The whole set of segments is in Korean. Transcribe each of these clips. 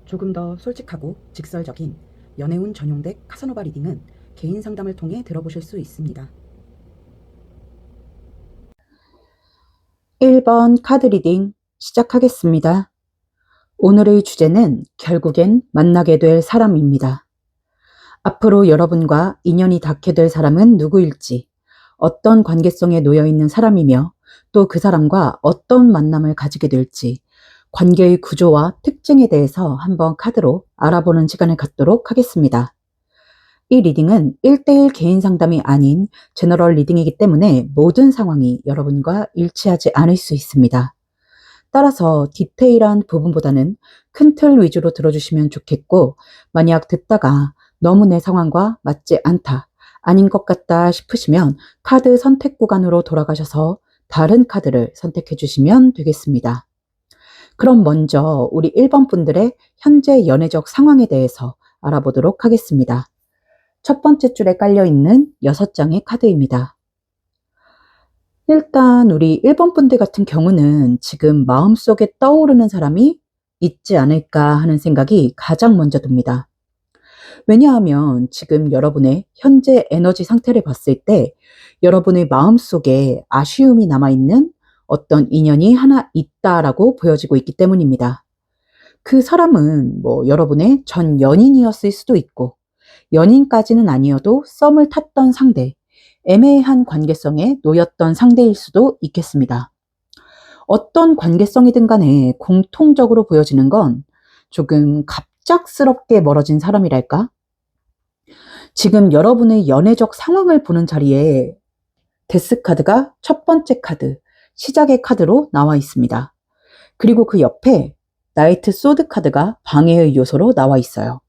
조금 더 솔직하고 직설적인 연애운 전용 덱 카사노바 리딩은 개인 상담을 통해 들어보실 수 있습니다. 1번 카드 리딩 시작하겠습니다. 오늘의 주제는 결국엔 만나게 될 사람입니다. 앞으로 여러분과 인연이 닿게 될 사람은 누구일지, 어떤 관계성에 놓여 있는 사람이며 또 그 사람과 어떤 만남을 가지게 될지, 관계의 구조와 특징에 대해서 한번 카드로 알아보는 시간을 갖도록 하겠습니다. 이 리딩은 1대1 개인 상담이 아닌 제너럴 리딩이기 때문에 모든 상황이 여러분과 일치하지 않을 수 있습니다. 따라서 디테일한 부분보다는 큰 틀 위주로 들어주시면 좋겠고, 만약 듣다가 너무 내 상황과 맞지 않다, 아닌 것 같다 싶으시면 카드 선택 구간으로 돌아가셔서 다른 카드를 선택해 주시면 되겠습니다. 그럼 먼저 우리 1번 분들의 현재 연애적 상황에 대해서 알아보도록 하겠습니다. 첫 번째 줄에 깔려있는 6장의 카드입니다. 일단 우리 1번 분들 같은 경우는 지금 마음속에 떠오르는 사람이 있지 않을까 하는 생각이 가장 먼저 듭니다. 왜냐하면 지금 여러분의 현재 에너지 상태를 봤을 때 여러분의 마음속에 아쉬움이 남아있는 어떤 인연이 하나 있다라고 보여지고 있기 때문입니다. 그 사람은 여러분의 전 연인이었을 수도 있고, 연인까지는 아니어도 썸을 탔던 상대, 애매한 관계성에 놓였던 상대일 수도 있겠습니다. 어떤 관계성이든 간에 공통적으로 보여지는 건 조금 갑작스럽게 멀어진 사람이랄까? 지금 여러분의 연애적 상황을 보는 자리에 데스 카드가 첫 번째 카드, 시작의 카드로 나와 있습니다. 그리고 그 옆에 나이트 소드 카드가 방해의 요소로 나와 있어요.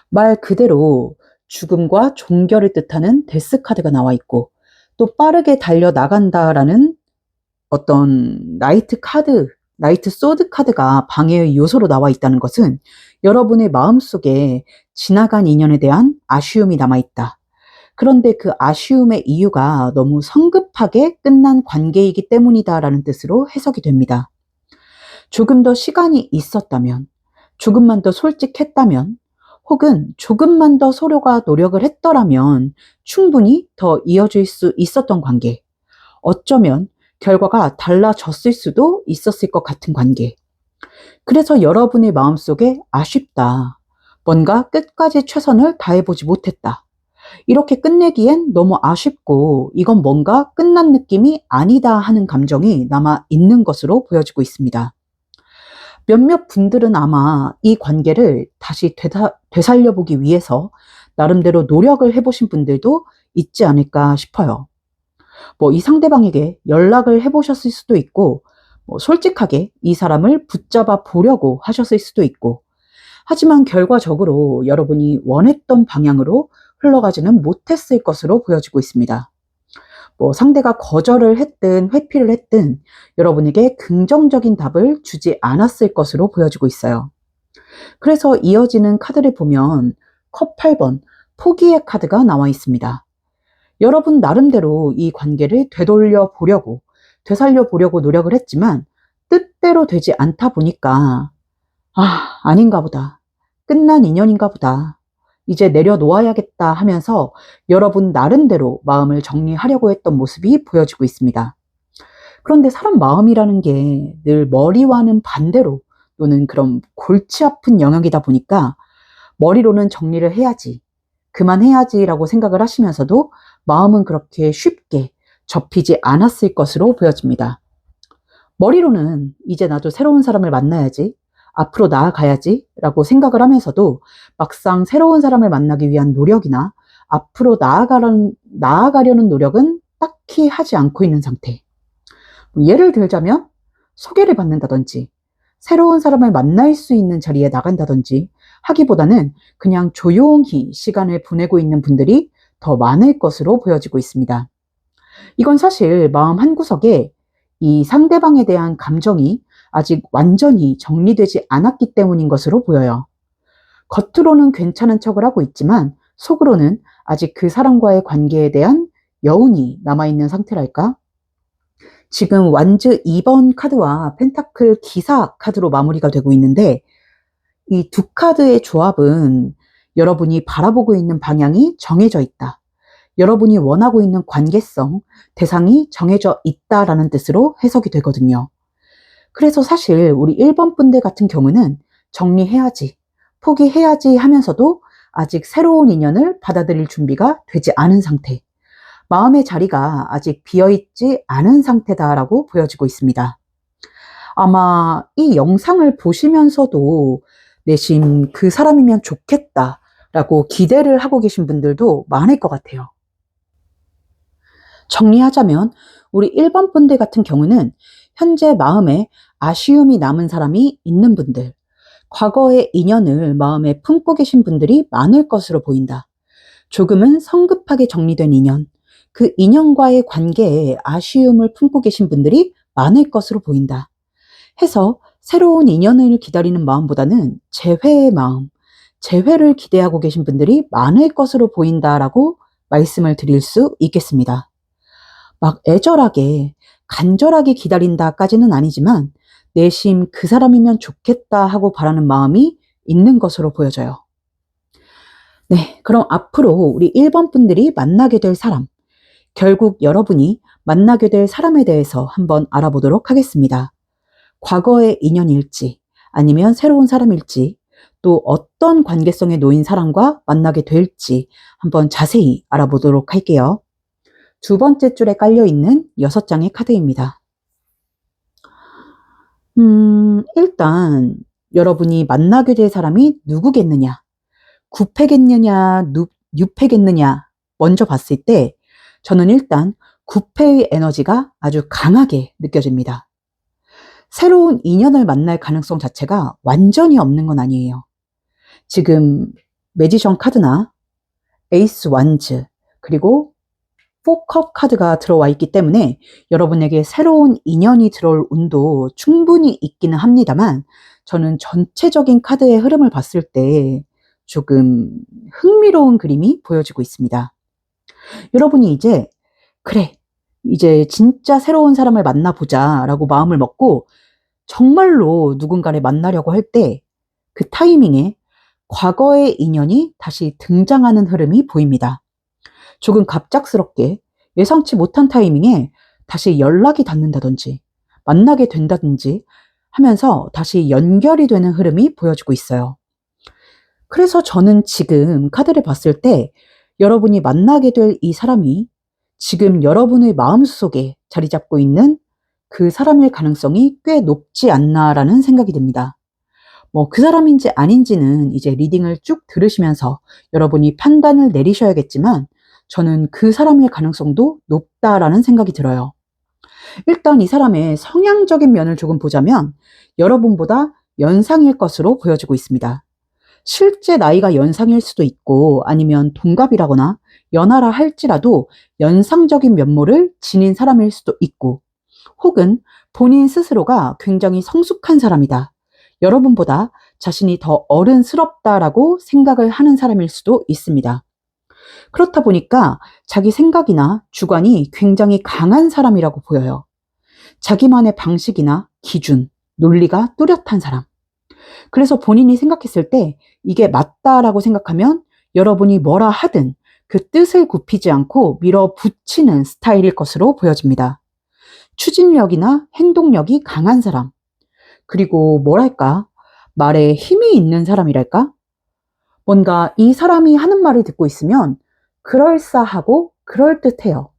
말 그대로 죽음과 종결을 뜻하는 데스 카드가 나와 있고, 또 빠르게 달려나간다라는 어떤 나이트 소드 카드가 방해의 요소로 나와 있다는 것은 여러분의 마음속에 지나간 인연에 대한 아쉬움이 남아있다. 그런데 그 아쉬움의 이유가 너무 성급하게 끝난 관계이기 때문이다라는 뜻으로 해석이 됩니다. 조금 더 시간이 있었다면, 조금만 더 솔직했다면, 혹은 조금만 더 서로가 노력을 했더라면 충분히 더 이어질 수 있었던 관계, 어쩌면 결과가 달라졌을 수도 있었을 것 같은 관계. 그래서 여러분의 마음속에 아쉽다, 뭔가 끝까지 최선을 다해보지 못했다, 이렇게 끝내기엔 너무 아쉽고 이건 뭔가 끝난 느낌이 아니다 하는 감정이 남아 있는 것으로 보여지고 있습니다. 몇몇 분들은 아마 이 관계를 다시 되살려보기 위해서 나름대로 노력을 해보신 분들도 있지 않을까 싶어요. 이 상대방에게 연락을 해보셨을 수도 있고, 솔직하게 이 사람을 붙잡아 보려고 하셨을 수도 있고, 하지만 결과적으로 여러분이 원했던 방향으로 흘러가지는 못했을 것으로 보여지고 있습니다. 상대가 거절을 했든 회피를 했든 여러분에게 긍정적인 답을 주지 않았을 것으로 보여지고 있어요. 그래서 이어지는 카드를 보면 컵 8번 포기의 카드가 나와 있습니다. 여러분 나름대로 이 관계를 되살려 보려고 노력을 했지만 뜻대로 되지 않다 보니까 아닌가 보다, 끝난 인연인가 보다, 이제 내려놓아야겠다 하면서 여러분 나름대로 마음을 정리하려고 했던 모습이 보여지고 있습니다. 그런데 사람 마음이라는 게 늘 머리와는 반대로 또는 그런 골치 아픈 영역이다 보니까 머리로는 정리를 해야지, 그만해야지라고 생각을 하시면서도 마음은 그렇게 쉽게 접히지 않았을 것으로 보여집니다. 머리로는 이제 나도 새로운 사람을 만나야지, 앞으로 나아가야지 라고 생각을 하면서도 막상 새로운 사람을 만나기 위한 노력이나 앞으로 나아가려는 노력은 딱히 하지 않고 있는 상태. 예를 들자면 소개를 받는다든지 새로운 사람을 만날 수 있는 자리에 나간다든지 하기보다는 그냥 조용히 시간을 보내고 있는 분들이 더 많을 것으로 보여지고 있습니다. 이건 사실 마음 한구석에 이 상대방에 대한 감정이 아직 완전히 정리되지 않았기 때문인 것으로 보여요. 겉으로는 괜찮은 척을 하고 있지만 속으로는 아직 그 사람과의 관계에 대한 여운이 남아있는 상태랄까? 지금 완즈 2번 카드와 펜타클 기사 카드로 마무리가 되고 있는데, 이 두 카드의 조합은 여러분이 바라보고 있는 방향이 정해져 있다. 여러분이 원하고 있는 관계성, 대상이 정해져 있다라는 뜻으로 해석이 되거든요. 그래서 사실 우리 1번 분들 같은 경우는 정리해야지, 포기해야지 하면서도 아직 새로운 인연을 받아들일 준비가 되지 않은 상태, 마음의 자리가 아직 비어있지 않은 상태다라고 보여지고 있습니다. 아마 이 영상을 보시면서도 내심 그 사람이면 좋겠다라고 기대를 하고 계신 분들도 많을 것 같아요. 정리하자면 우리 1번 분들 같은 경우는 현재 마음에 아쉬움이 남은 사람이 있는 분들, 과거의 인연을 마음에 품고 계신 분들이 많을 것으로 보인다. 조금은 성급하게 정리된 인연, 그 인연과의 관계에 아쉬움을 품고 계신 분들이 많을 것으로 보인다. 해서 새로운 인연을 기다리는 마음보다는 재회의 마음, 재회를 기대하고 계신 분들이 많을 것으로 보인다라고 말씀을 드릴 수 있겠습니다. 막 애절하게, 간절하게 기다린다까지는 아니지만 내심 그 사람이면 좋겠다 하고 바라는 마음이 있는 것으로 보여져요. 네, 그럼 앞으로 우리 1번 분들이 만나게 될 사람, 결국 여러분이 만나게 될 사람에 대해서 한번 알아보도록 하겠습니다. 과거의 인연일지, 아니면 새로운 사람일지, 또 어떤 관계성에 놓인 사람과 만나게 될지 한번 자세히 알아보도록 할게요. 두 번째 줄에 깔려있는 6장의 카드입니다. 일단 여러분이 만나게 될 사람이 누구겠느냐, 구패겠느냐, 유패겠느냐 먼저 봤을 때 저는 일단 구패의 에너지가 아주 강하게 느껴집니다. 새로운 인연을 만날 가능성 자체가 완전히 없는 건 아니에요. 지금 매지션 카드나 에이스 완즈, 그리고 4컵 카드가 들어와 있기 때문에 여러분에게 새로운 인연이 들어올 운도 충분히 있기는 합니다만, 저는 전체적인 카드의 흐름을 봤을 때 조금 흥미로운 그림이 보여지고 있습니다. 여러분이 이제 그래, 이제 진짜 새로운 사람을 만나보자 라고 마음을 먹고 정말로 누군가를 만나려고 할 때 그 타이밍에 과거의 인연이 다시 등장하는 흐름이 보입니다. 조금 갑작스럽게 예상치 못한 타이밍에 다시 연락이 닿는다든지 만나게 된다든지 하면서 다시 연결이 되는 흐름이 보여지고 있어요. 그래서 저는 지금 카드를 봤을 때 여러분이 만나게 될 이 사람이 지금 여러분의 마음속에 자리 잡고 있는 그 사람일 가능성이 꽤 높지 않나라는 생각이 듭니다. 그 사람인지 아닌지는 이제 리딩을 쭉 들으시면서 여러분이 판단을 내리셔야겠지만 저는 그 사람일 가능성도 높다라는 생각이 들어요. 일단 이 사람의 성향적인 면을 조금 보자면 여러분보다 연상일 것으로 보여지고 있습니다. 실제 나이가 연상일 수도 있고 아니면 동갑이라거나 연하라 할지라도 연상적인 면모를 지닌 사람일 수도 있고, 혹은 본인 스스로가 굉장히 성숙한 사람이다, 여러분보다 자신이 더 어른스럽다라고 생각을 하는 사람일 수도 있습니다. 그렇다 보니까 자기 생각이나 주관이 굉장히 강한 사람이라고 보여요. 자기만의 방식이나 기준, 논리가 뚜렷한 사람. 그래서 본인이 생각했을 때 이게 맞다라고 생각하면 여러분이 뭐라 하든 그 뜻을 굽히지 않고 밀어붙이는 스타일일 것으로 보여집니다. 추진력이나 행동력이 강한 사람. 그리고 뭐랄까, 말에 힘이 있는 사람이랄까? 뭔가 이 사람이 하는 말을 듣고 있으면 그럴싸하고 그럴듯해요.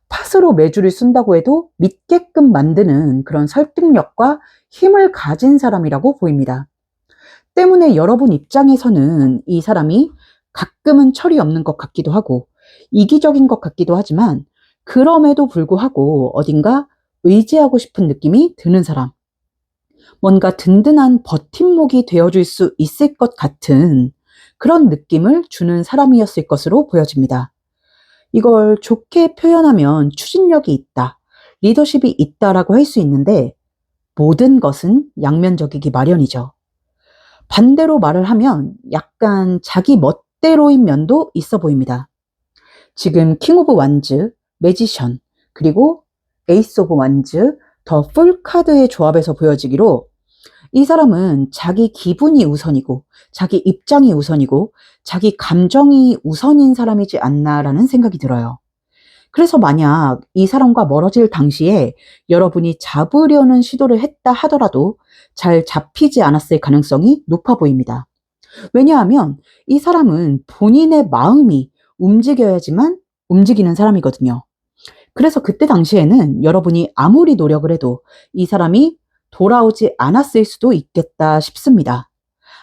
탓으로 매주를 쓴다고 해도 믿게끔 만드는 그런 설득력과 힘을 가진 사람이라고 보입니다. 때문에 여러분 입장에서는 이 사람이 가끔은 철이 없는 것 같기도 하고 이기적인 것 같기도 하지만, 그럼에도 불구하고 어딘가 의지하고 싶은 느낌이 드는 사람. 뭔가 든든한 버팀목이 되어줄 수 있을 것 같은 그런 느낌을 주는 사람이었을 것으로 보여집니다. 이걸 좋게 표현하면 추진력이 있다, 리더십이 있다라고 할 수 있는데 모든 것은 양면적이기 마련이죠. 반대로 말을 하면 약간 자기 멋대로인 면도 있어 보입니다. 지금 킹 오브 완즈, 매지션, 그리고 에이스 오브 완즈, 더 풀 카드의 조합에서 보여지기로 이 사람은 자기 기분이 우선이고, 자기 입장이 우선이고, 자기 감정이 우선인 사람이지 않나라는 생각이 들어요. 그래서 만약 이 사람과 멀어질 당시에 여러분이 잡으려는 시도를 했다 하더라도 잘 잡히지 않았을 가능성이 높아 보입니다. 왜냐하면 이 사람은 본인의 마음이 움직여야지만 움직이는 사람이거든요. 그래서 그때 당시에는 여러분이 아무리 노력을 해도 이 사람이 돌아오지 않았을 수도 있겠다 싶습니다.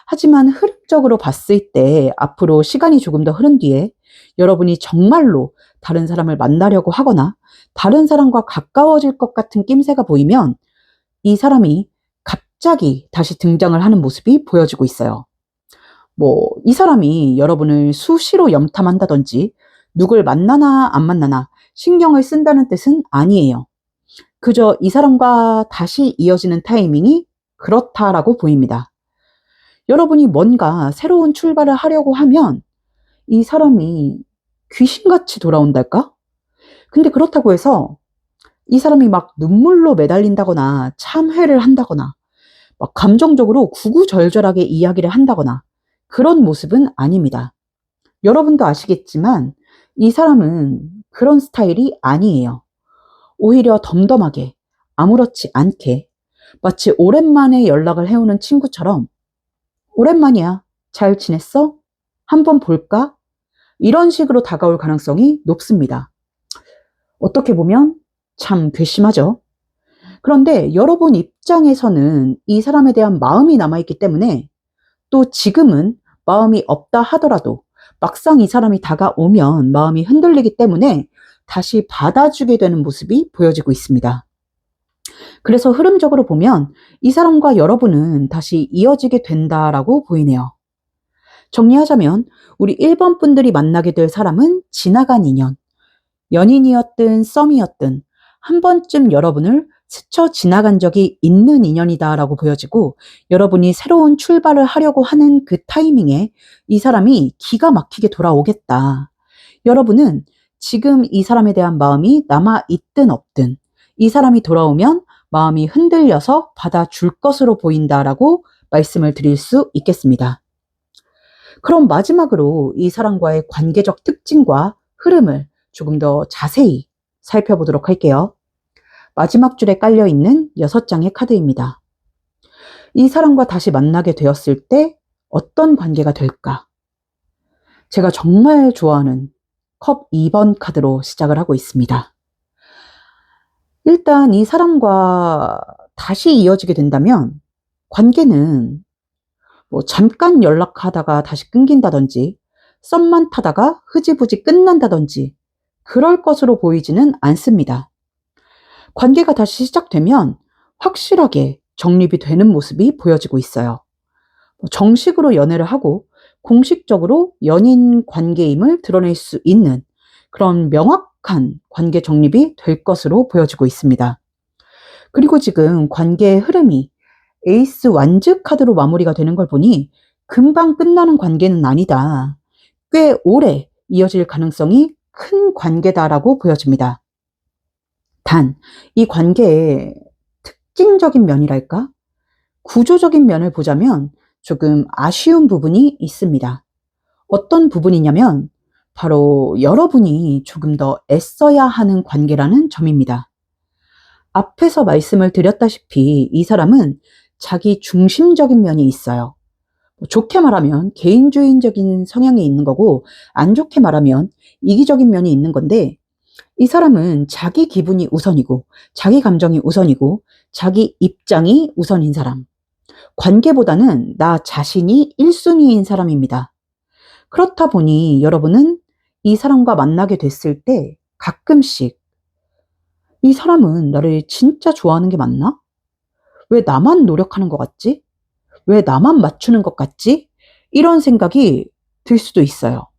하지만 흐름적으로 봤을 때 앞으로 시간이 조금 더 흐른 뒤에 여러분이 정말로 다른 사람을 만나려고 하거나 다른 사람과 가까워질 것 같은 낌새가 보이면 이 사람이 갑자기 다시 등장을 하는 모습이 보여지고 있어요. 이 사람이 여러분을 수시로 염탐한다든지 누굴 만나나 안 만나나 신경을 쓴다는 뜻은 아니에요. 그저 이 사람과 다시 이어지는 타이밍이 그렇다라고 보입니다. 여러분이 뭔가 새로운 출발을 하려고 하면 이 사람이 귀신같이 돌아온달까? 근데 그렇다고 해서 이 사람이 막 눈물로 매달린다거나 참회를 한다거나 막 감정적으로 구구절절하게 이야기를 한다거나 그런 모습은 아닙니다. 여러분도 아시겠지만 이 사람은 그런 스타일이 아니에요. 오히려 덤덤하게 아무렇지 않게 마치 오랜만에 연락을 해오는 친구처럼 오랜만이야. 잘 지냈어? 한번 볼까? 이런 식으로 다가올 가능성이 높습니다. 어떻게 보면 참 괘씸하죠. 그런데 여러분 입장에서는 이 사람에 대한 마음이 남아있기 때문에 또 지금은 마음이 없다 하더라도 막상 이 사람이 다가오면 마음이 흔들리기 때문에 다시 받아주게 되는 모습이 보여지고 있습니다. 그래서 흐름적으로 보면 이 사람과 여러분은 다시 이어지게 된다라고 보이네요. 정리하자면 우리 1번 분들이 만나게 될 사람은 지나간 인연, 연인이었든 썸이었든 한 번쯤 여러분을 스쳐 지나간 적이 있는 인연이다라고 보여지고 여러분이 새로운 출발을 하려고 하는 그 타이밍에 이 사람이 기가 막히게 돌아오겠다. 여러분은 지금 이 사람에 대한 마음이 남아있든 없든 이 사람이 돌아오면 마음이 흔들려서 받아줄 것으로 보인다라고 말씀을 드릴 수 있겠습니다. 그럼 마지막으로 이 사람과의 관계적 특징과 흐름을 조금 더 자세히 살펴보도록 할게요. 마지막 줄에 깔려있는 6장의 카드입니다. 이 사람과 다시 만나게 되었을 때 어떤 관계가 될까? 제가 정말 좋아하는 컵 2번 카드로 시작을 하고 있습니다. 일단 이 사람과 다시 이어지게 된다면 관계는 잠깐 연락하다가 다시 끊긴다든지 썸만 타다가 흐지부지 끝난다든지 그럴 것으로 보이지는 않습니다. 관계가 다시 시작되면 확실하게 정립이 되는 모습이 보여지고 있어요. 정식으로 연애를 하고 공식적으로 연인 관계임을 드러낼 수 있는 그런 명확한 관계 정립이 될 것으로 보여지고 있습니다. 그리고 지금 관계의 흐름이 에이스 완즈 카드로 마무리가 되는 걸 보니 금방 끝나는 관계는 아니다. 꽤 오래 이어질 가능성이 큰 관계다라고 보여집니다. 단, 이 관계의 특징적인 면이랄까? 구조적인 면을 보자면 조금 아쉬운 부분이 있습니다. 어떤 부분이냐면 바로 여러분이 조금 더 애써야 하는 관계라는 점입니다. 앞에서 말씀을 드렸다시피 이 사람은 자기 중심적인 면이 있어요. 좋게 말하면 개인주의적인 성향이 있는 거고 안 좋게 말하면 이기적인 면이 있는 건데 이 사람은 자기 기분이 우선이고 자기 감정이 우선이고 자기 입장이 우선인 사람. 관계보다는 나 자신이 1순위인 사람입니다. 그렇다 보니 여러분은 이 사람과 만나게 됐을 때 가끔씩 이 사람은 나를 진짜 좋아하는 게 맞나? 왜 나만 노력하는 것 같지? 왜 나만 맞추는 것 같지? 이런 생각이 들 수도 있어요.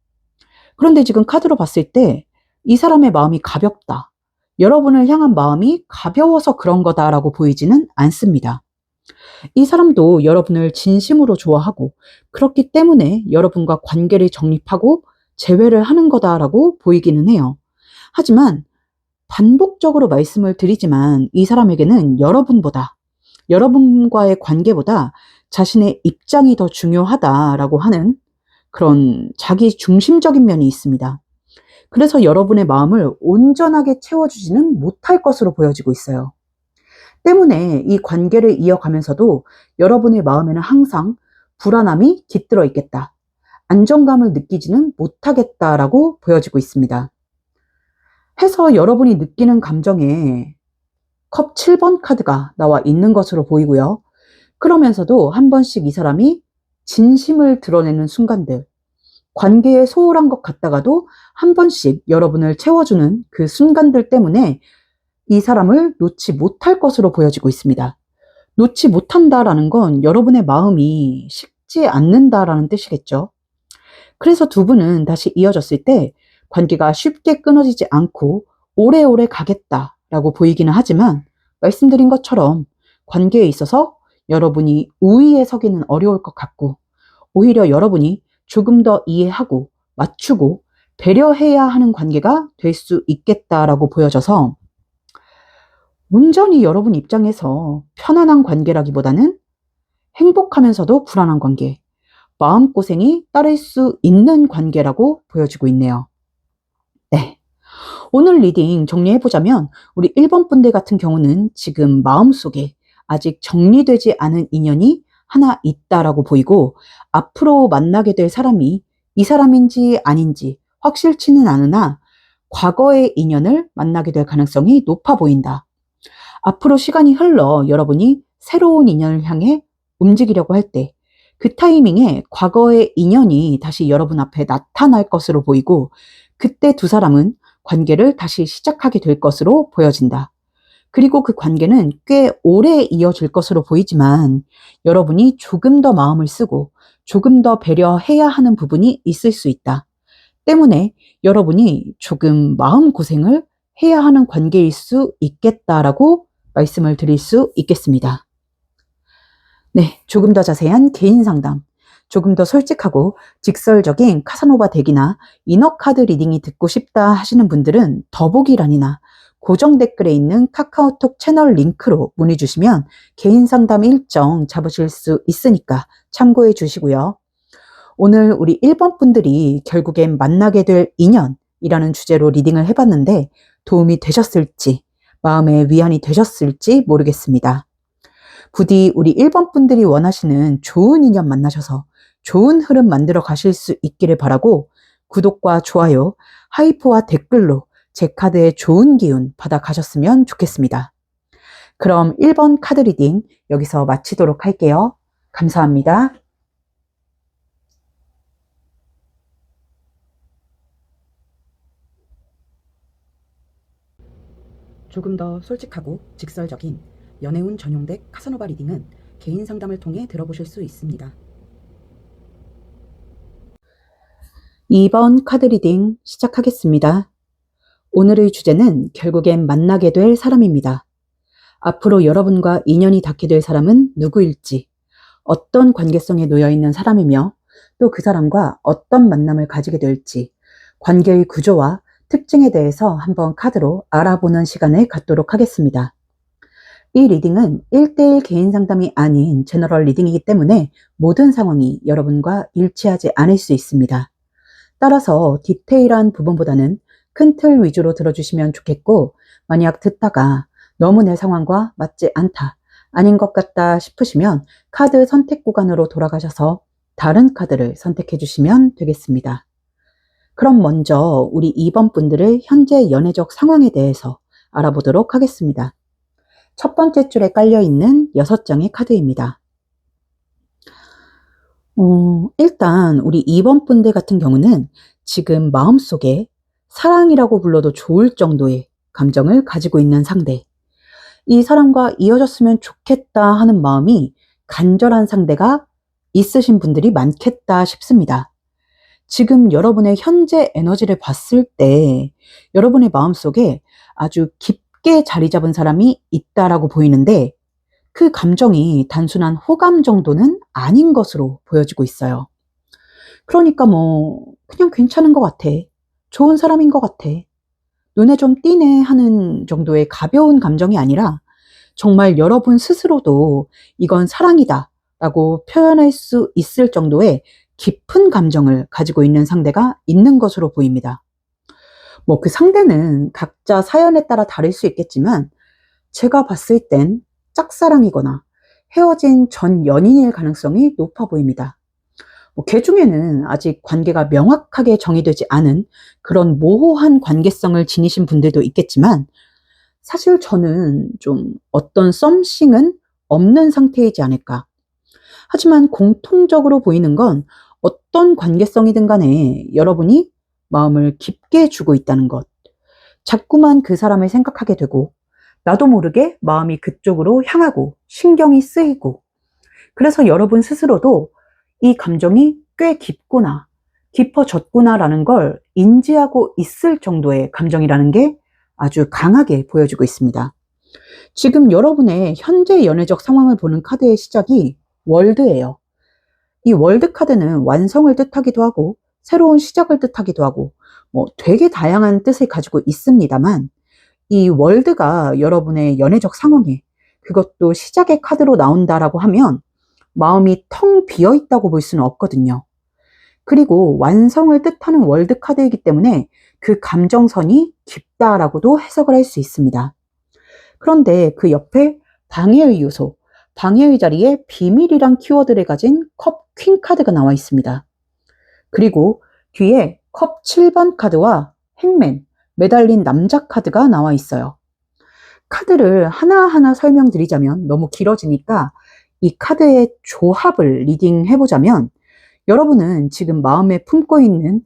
그런데 지금 카드로 봤을 때 이 사람의 마음이 가볍다. 여러분을 향한 마음이 가벼워서 그런 거다라고 보이지는 않습니다. 이 사람도 여러분을 진심으로 좋아하고 그렇기 때문에 여러분과 관계를 정립하고 재회를 하는 거다라고 보이기는 해요. 하지만 반복적으로 말씀을 드리지만 이 사람에게는 여러분보다 여러분과의 관계보다 자신의 입장이 더 중요하다라고 하는 그런 자기 중심적인 면이 있습니다. 그래서 여러분의 마음을 온전하게 채워주지는 못할 것으로 보여지고 있어요. 때문에 이 관계를 이어가면서도 여러분의 마음에는 항상 불안함이 깃들어 있겠다. 안정감을 느끼지는 못하겠다라고 보여지고 있습니다. 해서 여러분이 느끼는 감정에 컵 7번 카드가 나와 있는 것으로 보이고요. 그러면서도 한 번씩 이 사람이 진심을 드러내는 순간들, 관계에 소홀한 것 같다가도 한 번씩 여러분을 채워주는 그 순간들 때문에 이 사람을 놓지 못할 것으로 보여지고 있습니다. 놓지 못한다라는 건 여러분의 마음이 식지 않는다라는 뜻이겠죠. 그래서 두 분은 다시 이어졌을 때 관계가 쉽게 끊어지지 않고 오래오래 가겠다라고 보이기는 하지만 말씀드린 것처럼 관계에 있어서 여러분이 우위에 서기는 어려울 것 같고 오히려 여러분이 조금 더 이해하고 맞추고 배려해야 하는 관계가 될 수 있겠다라고 보여져서 온전히 여러분 입장에서 편안한 관계라기보다는 행복하면서도 불안한 관계, 마음고생이 따를 수 있는 관계라고 보여지고 있네요. 네. 오늘 리딩 정리해보자면 우리 1번 분들 같은 경우는 지금 마음속에 아직 정리되지 않은 인연이 하나 있다라고 보이고 앞으로 만나게 될 사람이 이 사람인지 아닌지 확실치는 않으나 과거의 인연을 만나게 될 가능성이 높아 보인다. 앞으로 시간이 흘러 여러분이 새로운 인연을 향해 움직이려고 할 때 그 타이밍에 과거의 인연이 다시 여러분 앞에 나타날 것으로 보이고 그때 두 사람은 관계를 다시 시작하게 될 것으로 보여진다. 그리고 그 관계는 꽤 오래 이어질 것으로 보이지만 여러분이 조금 더 마음을 쓰고 조금 더 배려해야 하는 부분이 있을 수 있다. 때문에 여러분이 조금 마음고생을 해야 하는 관계일 수 있겠다라고 말씀을 드릴 수 있겠습니다. 네, 조금 더 자세한 개인 상담, 조금 더 솔직하고 직설적인 카사노바 덱이나 이너카드 리딩이 듣고 싶다 하시는 분들은 더보기란이나 고정 댓글에 있는 카카오톡 채널 링크로 문의 주시면 개인 상담 일정 잡으실 수 있으니까 참고해 주시고요. 오늘 우리 1번 분들이 결국엔 만나게 될 인연이라는 주제로 리딩을 해봤는데 도움이 되셨을지, 마음의 위안이 되셨을지 모르겠습니다. 부디 우리 1번 분들이 원하시는 좋은 인연 만나셔서 좋은 흐름 만들어 가실 수 있기를 바라고 구독과 좋아요, 하이프와 댓글로 제 카드의 좋은 기운 받아 가셨으면 좋겠습니다. 그럼 1번 카드 리딩 여기서 마치도록 할게요. 감사합니다. 조금 더 솔직하고 직설적인 연애운 전용 덱 카사노바 리딩은 개인 상담을 통해 들어보실 수 있습니다. 2번 카드 리딩 시작하겠습니다. 오늘의 주제는 결국엔 만나게 될 사람입니다. 앞으로 여러분과 인연이 닿게 될 사람은 누구일지, 어떤 관계성에 놓여 있는 사람이며 또 그 사람과 어떤 만남을 가지게 될지, 관계의 구조와 특징에 대해서 한번 카드로 알아보는 시간을 갖도록 하겠습니다. 이 리딩은 1대1 개인 상담이 아닌 제너럴 리딩이기 때문에 모든 상황이 여러분과 일치하지 않을 수 있습니다. 따라서 디테일한 부분보다는 큰 틀 위주로 들어주시면 좋겠고 만약 듣다가 너무 내 상황과 맞지 않다, 아닌 것 같다 싶으시면 카드 선택 구간으로 돌아가셔서 다른 카드를 선택해 주시면 되겠습니다. 그럼 먼저 우리 2번 분들의 현재 연애적 상황에 대해서 알아보도록 하겠습니다. 첫 번째 줄에 깔려있는 6장의 카드입니다. 일단 우리 2번 분들 같은 경우는 지금 마음속에 사랑이라고 불러도 좋을 정도의 감정을 가지고 있는 상대, 이 사람과 이어졌으면 좋겠다 하는 마음이 간절한 상대가 있으신 분들이 많겠다 싶습니다. 지금 여러분의 현재 에너지를 봤을 때 여러분의 마음속에 아주 깊게 자리 잡은 사람이 있다라고 보이는데 그 감정이 단순한 호감 정도는 아닌 것으로 보여지고 있어요. 그러니까 그냥 괜찮은 것 같아, 좋은 사람인 것 같아, 눈에 좀 띄네 하는 정도의 가벼운 감정이 아니라 정말 여러분 스스로도 이건 사랑이다 라고 표현할 수 있을 정도의 깊은 감정을 가지고 있는 상대가 있는 것으로 보입니다. 그 상대는 각자 사연에 따라 다를 수 있겠지만 제가 봤을 땐 짝사랑이거나 헤어진 전 연인일 가능성이 높아 보입니다. 걔 중에는 아직 관계가 명확하게 정의되지 않은 그런 모호한 관계성을 지니신 분들도 있겠지만 사실 저는 좀 어떤 썸씽은 없는 상태이지 않을까. 하지만 공통적으로 보이는 건 어떤 관계성이든 간에 여러분이 마음을 깊게 주고 있다는 것. 자꾸만 그 사람을 생각하게 되고 나도 모르게 마음이 그쪽으로 향하고 신경이 쓰이고 그래서 여러분 스스로도 이 감정이 꽤 깊구나, 깊어졌구나라는 걸 인지하고 있을 정도의 감정이라는 게 아주 강하게 보여지고 있습니다. 지금 여러분의 현재 연애적 상황을 보는 카드의 시작이 월드예요. 이 월드 카드는 완성을 뜻하기도 하고 새로운 시작을 뜻하기도 하고 되게 다양한 뜻을 가지고 있습니다만 이 월드가 여러분의 연애적 상황에 그것도 시작의 카드로 나온다라고 하면 마음이 텅 비어 있다고 볼 수는 없거든요. 그리고 완성을 뜻하는 월드 카드이기 때문에 그 감정선이 깊다라고도 해석을 할 수 있습니다. 그런데 그 옆에 방해의 요소, 방해의 자리에 비밀이란 키워드를 가진 컵 퀸 카드가 나와 있습니다. 그리고 뒤에 컵 7번 카드와 행맨, 매달린 남자 카드가 나와 있어요. 카드를 하나하나 설명드리자면 너무 길어지니까 이 카드의 조합을 리딩해보자면 여러분은 지금 마음에 품고 있는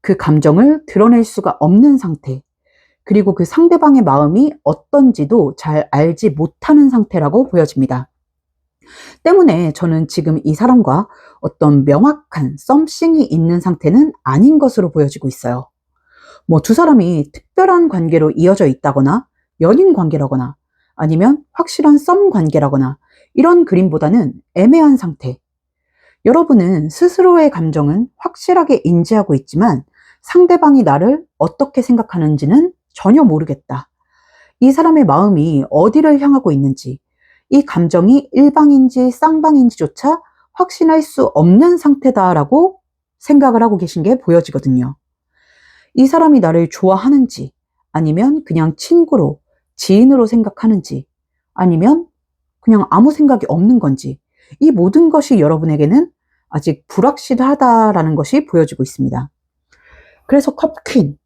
그 감정을 드러낼 수가 없는 상태, 그리고 그 상대방의 마음이 어떤지도 잘 알지 못하는 상태라고 보여집니다. 때문에 저는 지금 이 사람과 어떤 명확한 썸씽이 있는 상태는 아닌 것으로 보여지고 있어요. 두 사람이 특별한 관계로 이어져 있다거나 연인 관계라거나 아니면 확실한 썸 관계라거나 이런 그림보다는 애매한 상태. 여러분은 스스로의 감정은 확실하게 인지하고 있지만 상대방이 나를 어떻게 생각하는지는 전혀 모르겠다. 이 사람의 마음이 어디를 향하고 있는지, 이 감정이 일방인지 쌍방인지조차 확신할 수 없는 상태다라고 생각을 하고 계신 게 보여지거든요. 이 사람이 나를 좋아하는지, 아니면 그냥 친구로, 지인으로 생각하는지, 아니면 그냥 아무 생각이 없는 건지, 이 모든 것이 여러분에게는 아직 불확실하다라는 것이 보여지고 있습니다. 그래서 컵퀸,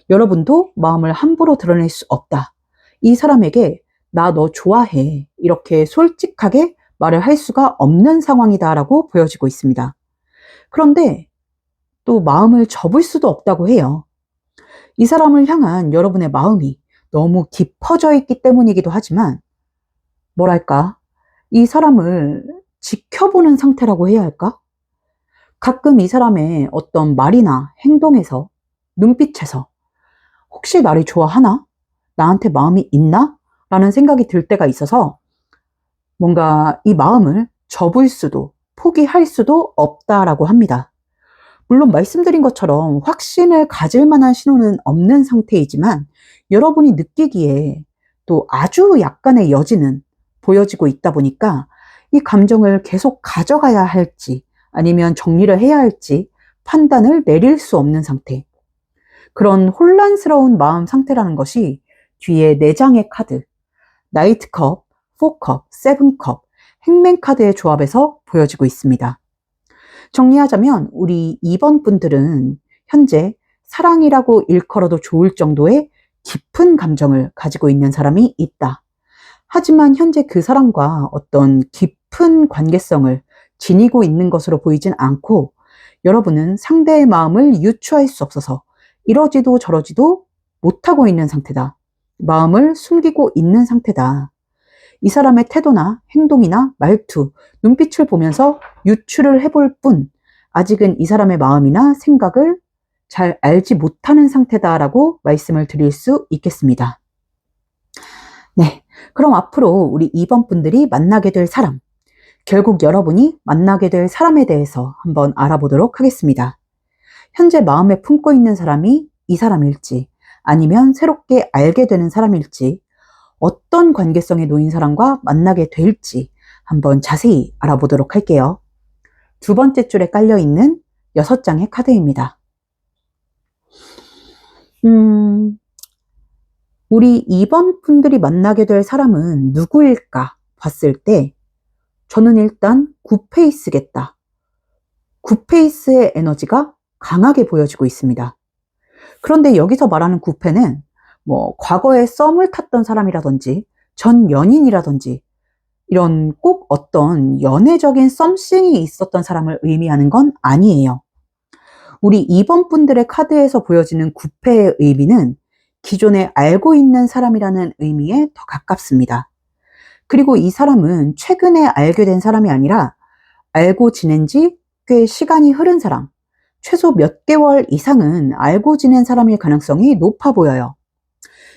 여러분도 마음을 함부로 드러낼 수 없다. 이 사람에게 나 너 좋아해 이렇게 솔직하게 말을 할 수가 없는 상황이다라고 보여지고 있습니다. 그런데 또 마음을 접을 수도 없다고 해요. 이 사람을 향한 여러분의 마음이 너무 깊어져 있기 때문이기도 하지만 뭐랄까, 이 사람을 지켜보는 상태라고 해야 할까? 가끔 이 사람의 어떤 말이나 행동에서, 눈빛에서 혹시 나를 좋아하나? 나한테 마음이 있나? 라는 생각이 들 때가 있어서 뭔가 이 마음을 접을 수도 포기할 수도 없다라고 합니다. 물론 말씀드린 것처럼 확신을 가질 만한 신호는 없는 상태이지만 여러분이 느끼기에 또 아주 약간의 여지는 보여지고 있다 보니까 이 감정을 계속 가져가야 할지 아니면 정리를 해야 할지 판단을 내릴 수 없는 상태. 그런 혼란스러운 마음 상태라는 것이 뒤에 4장의 카드, 나이트컵, 4컵, 7컵, 행맨 카드의 조합에서 보여지고 있습니다. 정리하자면 우리 2번 분들은 현재 사랑이라고 일컬어도 좋을 정도의 깊은 감정을 가지고 있는 사람이 있다. 하지만 현재 그 사람과 어떤 깊은 관계성을 지니고 있는 것으로 보이진 않고 여러분은 상대의 마음을 유추할 수 없어서 이러지도 저러지도 못하고 있는 상태다. 마음을 숨기고 있는 상태다. 이 사람의 태도나 행동이나 말투, 눈빛을 보면서 유추를 해볼 뿐 아직은 이 사람의 마음이나 생각을 잘 알지 못하는 상태다라고 말씀을 드릴 수 있겠습니다. 네, 그럼 앞으로 우리 2번 분들이 만나게 될 사람, 결국 여러분이 만나게 될 사람에 대해서 한번 알아보도록 하겠습니다. 현재 마음에 품고 있는 사람이 이 사람일지 아니면 새롭게 알게 되는 사람일지 어떤 관계성에 놓인 사람과 만나게 될지 한번 자세히 알아보도록 할게요. 두 번째 줄에 깔려 있는 6장의 카드입니다. 우리 2번 분들이 만나게 될 사람은 누구일까 봤을 때 저는 일단 굿페이스겠다. 굿페이스의 에너지가 강하게 보여지고 있습니다. 그런데 여기서 말하는 굿페는 과거에 썸을 탔던 사람이라든지 전 연인이라든지 이런 꼭 어떤 연애적인 썸씽이 있었던 사람을 의미하는 건 아니에요. 우리 2번 분들의 카드에서 보여지는 굿페의 의미는 기존에 알고 있는 사람이라는 의미에 더 가깝습니다. 그리고 이 사람은 최근에 알게 된 사람이 아니라 알고 지낸 지 꽤 시간이 흐른 사람, 최소 몇 개월 이상은 알고 지낸 사람일 가능성이 높아 보여요.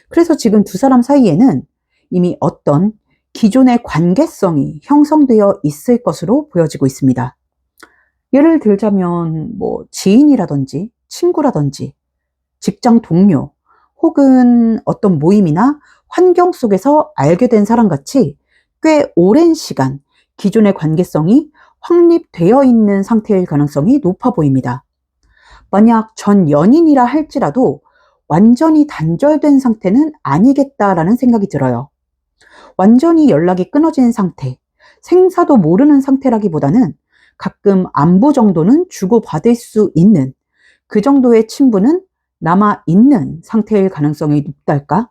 그래서 지금 두 사람 사이에는 이미 어떤 기존의 관계성이 형성되어 있을 것으로 보여지고 있습니다. 예를 들자면 지인이라든지 친구라든지 직장 동료 혹은 어떤 모임이나 환경 속에서 알게 된 사람 같이 꽤 오랜 시간 기존의 관계성이 확립되어 있는 상태일 가능성이 높아 보입니다. 만약 전 연인이라 할지라도 완전히 단절된 상태는 아니겠다라는 생각이 들어요. 완전히 연락이 끊어진 상태, 생사도 모르는 상태라기보다는 가끔 안부 정도는 주고받을 수 있는 그 정도의 친분은 남아있는 상태일 가능성이 높달까?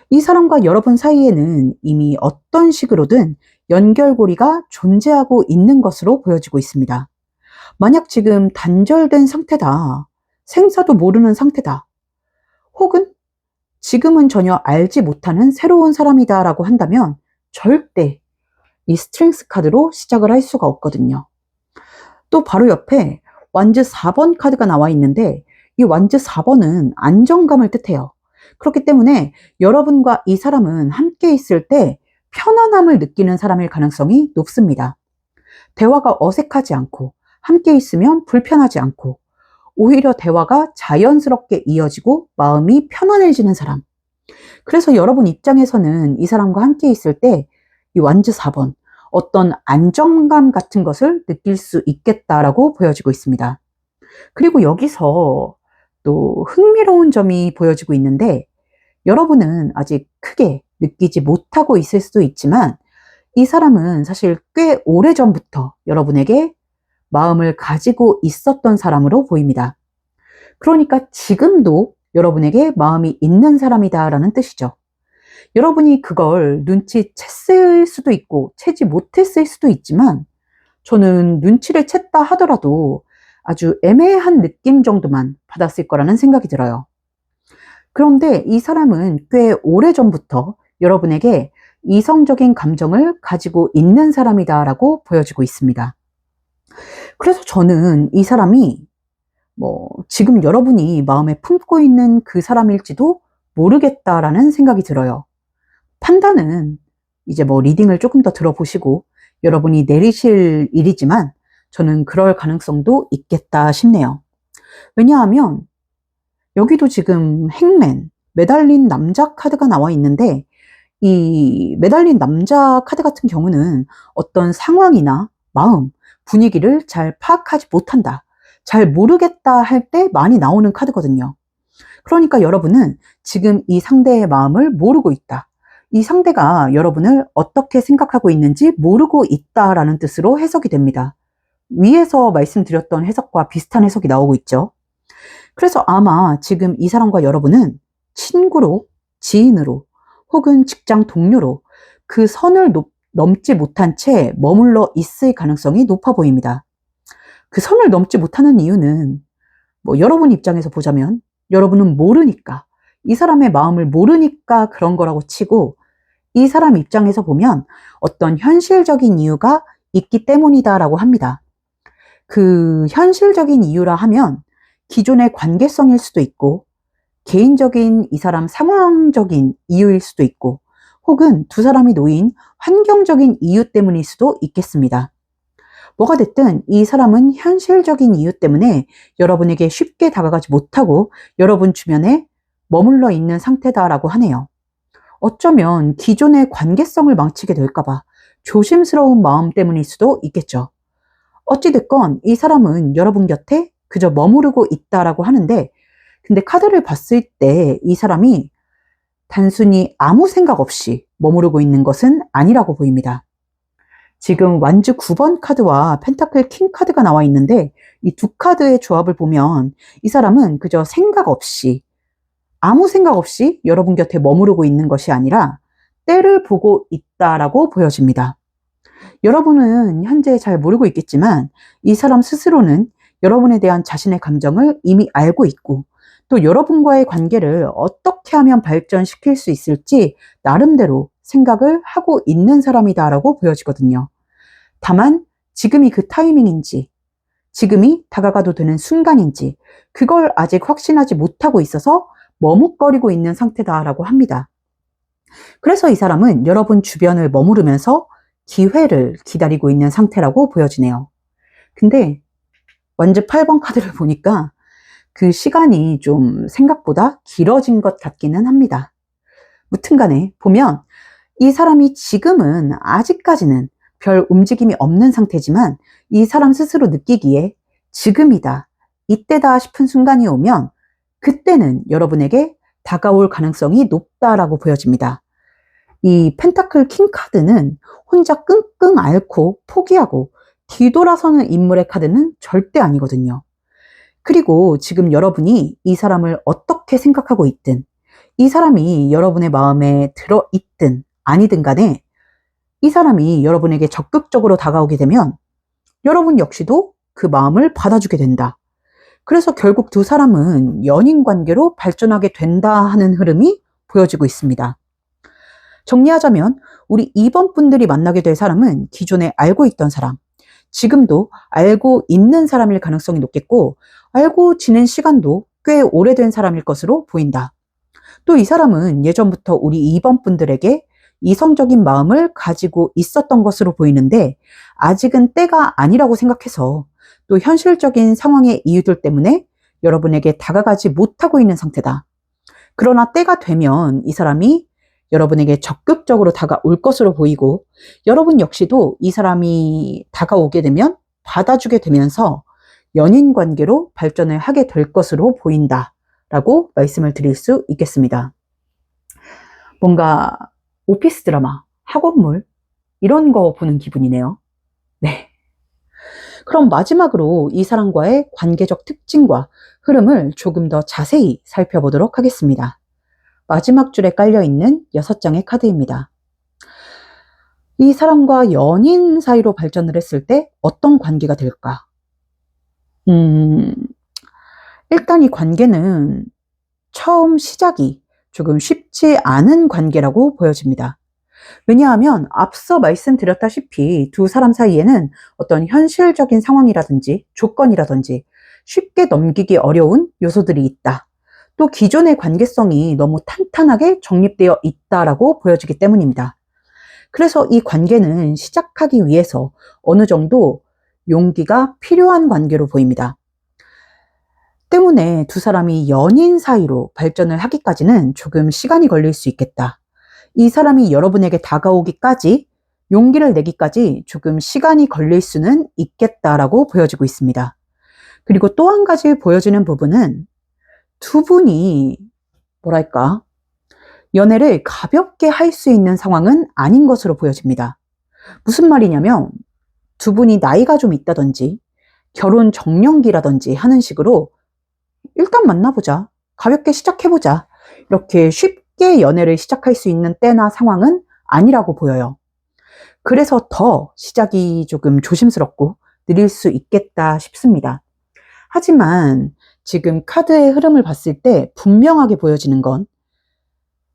이 사람과 여러분 사이에는 이미 어떤 식으로든 연결고리가 존재하고 있는 것으로 보여지고 있습니다. 만약 지금 단절된 상태다, 생사도 모르는 상태다, 혹은 지금은 전혀 알지 못하는 새로운 사람이다 라고 한다면 절대 이 스트렝스 카드로 시작을 할 수가 없거든요. 또 바로 옆에 완즈 4번 카드가 나와 있는데 이 완즈 4번은 안정감을 뜻해요. 그렇기 때문에 여러분과 이 사람은 함께 있을 때 편안함을 느끼는 사람일 가능성이 높습니다. 대화가 어색하지 않고 함께 있으면 불편하지 않고 오히려 대화가 자연스럽게 이어지고 마음이 편안해지는 사람. 그래서 여러분 입장에서는 이 사람과 함께 있을 때 이 완즈 4번 어떤 안정감 같은 것을 느낄 수 있겠다라고 보여지고 있습니다. 그리고 여기서 또 흥미로운 점이 보여지고 있는데 여러분은 아직 크게 느끼지 못하고 있을 수도 있지만 이 사람은 사실 꽤 오래전부터 여러분에게 마음을 가지고 있었던 사람으로 보입니다. 그러니까 지금도 여러분에게 마음이 있는 사람이다라는 뜻이죠. 여러분이 그걸 눈치챘을 수도 있고 채지 못했을 수도 있지만 저는 눈치를 챘다 하더라도 아주 애매한 느낌 정도만 받았을 거라는 생각이 들어요. 그런데 이 사람은 꽤 오래전부터 여러분에게 이성적인 감정을 가지고 있는 사람이다라고 보여지고 있습니다. 그래서 저는 이 사람이 지금 여러분이 마음에 품고 있는 그 사람일지도 모르겠다라는 생각이 들어요. 판단은 이제 리딩을 조금 더 들어보시고 여러분이 내리실 일이지만 저는 그럴 가능성도 있겠다 싶네요. 왜냐하면 여기도 지금 행맨, 매달린 남자 카드가 나와 있는데 이 매달린 남자 카드 같은 경우는 어떤 상황이나 마음, 분위기를 잘 파악하지 못한다, 잘 모르겠다 할 때 많이 나오는 카드거든요. 그러니까 여러분은 지금 이 상대의 마음을 모르고 있다. 이 상대가 여러분을 어떻게 생각하고 있는지 모르고 있다라는 뜻으로 해석이 됩니다. 위에서 말씀드렸던 해석과 비슷한 해석이 나오고 있죠. 그래서 아마 지금 이 사람과 여러분은 친구로, 지인으로, 혹은 직장 동료로 그 선을 넘지 못한 채 머물러 있을 가능성이 높아 보입니다. 그 선을 넘지 못하는 이유는 여러분 입장에서 보자면 여러분은 모르니까, 이 사람의 마음을 모르니까 그런 거라고 치고 이 사람 입장에서 보면 어떤 현실적인 이유가 있기 때문이다라고 합니다. 그 현실적인 이유라 하면 기존의 관계성일 수도 있고 개인적인 이 사람 상황적인 이유일 수도 있고 혹은 두 사람이 놓인 환경적인 이유 때문일 수도 있겠습니다. 뭐가 됐든 이 사람은 현실적인 이유 때문에 여러분에게 쉽게 다가가지 못하고 여러분 주변에 머물러 있는 상태다라고 하네요. 어쩌면 기존의 관계성을 망치게 될까봐 조심스러운 마음 때문일 수도 있겠죠. 어찌됐건 이 사람은 여러분 곁에 그저 머무르고 있다라고 하는데, 근데 카드를 봤을 때 이 사람이 단순히 아무 생각 없이 머무르고 있는 것은 아니라고 보입니다. 지금 완주 9번 카드와 펜타클 킹 카드가 나와 있는데, 이 두 카드의 조합을 보면 이 사람은 그저 아무 생각 없이 여러분 곁에 머무르고 있는 것이 아니라 때를 보고 있다라고 보여집니다. 여러분은 현재 잘 모르고 있겠지만 이 사람 스스로는 여러분에 대한 자신의 감정을 이미 알고 있고, 또 여러분과의 관계를 어떻게 하면 발전시킬 수 있을지 나름대로 생각을 하고 있는 사람이다라고 보여지거든요. 다만 지금이 그 타이밍인지, 지금이 다가가도 되는 순간인지 그걸 아직 확신하지 못하고 있어서 머뭇거리고 있는 상태다라고 합니다. 그래서 이 사람은 여러분 주변을 머무르면서 기회를 기다리고 있는 상태라고 보여지네요. 근데 완주 8번 카드를 보니까 그 시간이 좀 생각보다 길어진 것 같기는 합니다. 무튼 간에 보면 이 사람이 지금은 아직까지는 별 움직임이 없는 상태지만 이 사람 스스로 느끼기에 지금이다, 이때다 싶은 순간이 오면 그때는 여러분에게 다가올 가능성이 높다라고 보여집니다. 이 펜타클 킹 카드는 혼자 끙끙 앓고 포기하고 뒤돌아서는 인물의 카드는 절대 아니거든요. 그리고 지금 여러분이 이 사람을 어떻게 생각하고 있든, 이 사람이 여러분의 마음에 들어있든 아니든 간에 이 사람이 여러분에게 적극적으로 다가오게 되면 여러분 역시도 그 마음을 받아주게 된다. 그래서 결국 두 사람은 연인 관계로 발전하게 된다 하는 흐름이 보여지고 있습니다. 정리하자면 우리 2번 분들이 만나게 될 사람은 기존에 알고 있던 사람, 지금도 알고 있는 사람일 가능성이 높겠고, 알고 지낸 시간도 꽤 오래된 사람일 것으로 보인다. 또 이 사람은 예전부터 우리 2번 분들에게 이성적인 마음을 가지고 있었던 것으로 보이는데 아직은 때가 아니라고 생각해서 또 현실적인 상황의 이유들 때문에 여러분에게 다가가지 못하고 있는 상태다. 그러나 때가 되면 이 사람이 여러분에게 적극적으로 다가올 것으로 보이고, 여러분 역시도 이 사람이 다가오게 되면 받아주게 되면서 연인 관계로 발전을 하게 될 것으로 보인다라고 말씀을 드릴 수 있겠습니다. 뭔가 오피스 드라마, 학원물 이런 거 보는 기분이네요. 네. 그럼 마지막으로 이 사람과의 관계적 특징과 흐름을 조금 더 자세히 살펴보도록 하겠습니다. 마지막 줄에 깔려있는 6장의 카드입니다. 이 사람과 연인 사이로 발전을 했을 때 어떤 관계가 될까? 일단 이 관계는 처음 시작이 조금 쉽지 않은 관계라고 보여집니다. 왜냐하면 앞서 말씀드렸다시피 두 사람 사이에는 어떤 현실적인 상황이라든지 조건이라든지 쉽게 넘기기 어려운 요소들이 있다. 또 기존의 관계성이 너무 탄탄하게 정립되어 있다라고 보여지기 때문입니다. 그래서 이 관계는 시작하기 위해서 어느 정도 용기가 필요한 관계로 보입니다. 때문에 두 사람이 연인 사이로 발전을 하기까지는 조금 시간이 걸릴 수 있겠다. 이 사람이 여러분에게 다가오기까지, 용기를 내기까지 조금 시간이 걸릴 수는 있겠다라고 보여지고 있습니다. 그리고 또 한 가지 보여지는 부분은 두 분이 뭐랄까 연애를 가볍게 할 수 있는 상황은 아닌 것으로 보여집니다. 무슨 말이냐면 두 분이 나이가 좀 있다든지 결혼 정년기라든지 하는 식으로 일단 만나보자, 가볍게 시작해보자, 이렇게 쉽게 연애를 시작할 수 있는 때나 상황은 아니라고 보여요. 그래서 더 시작이 조금 조심스럽고 느릴 수 있겠다 싶습니다. 하지만 지금 카드의 흐름을 봤을 때 분명하게 보여지는 건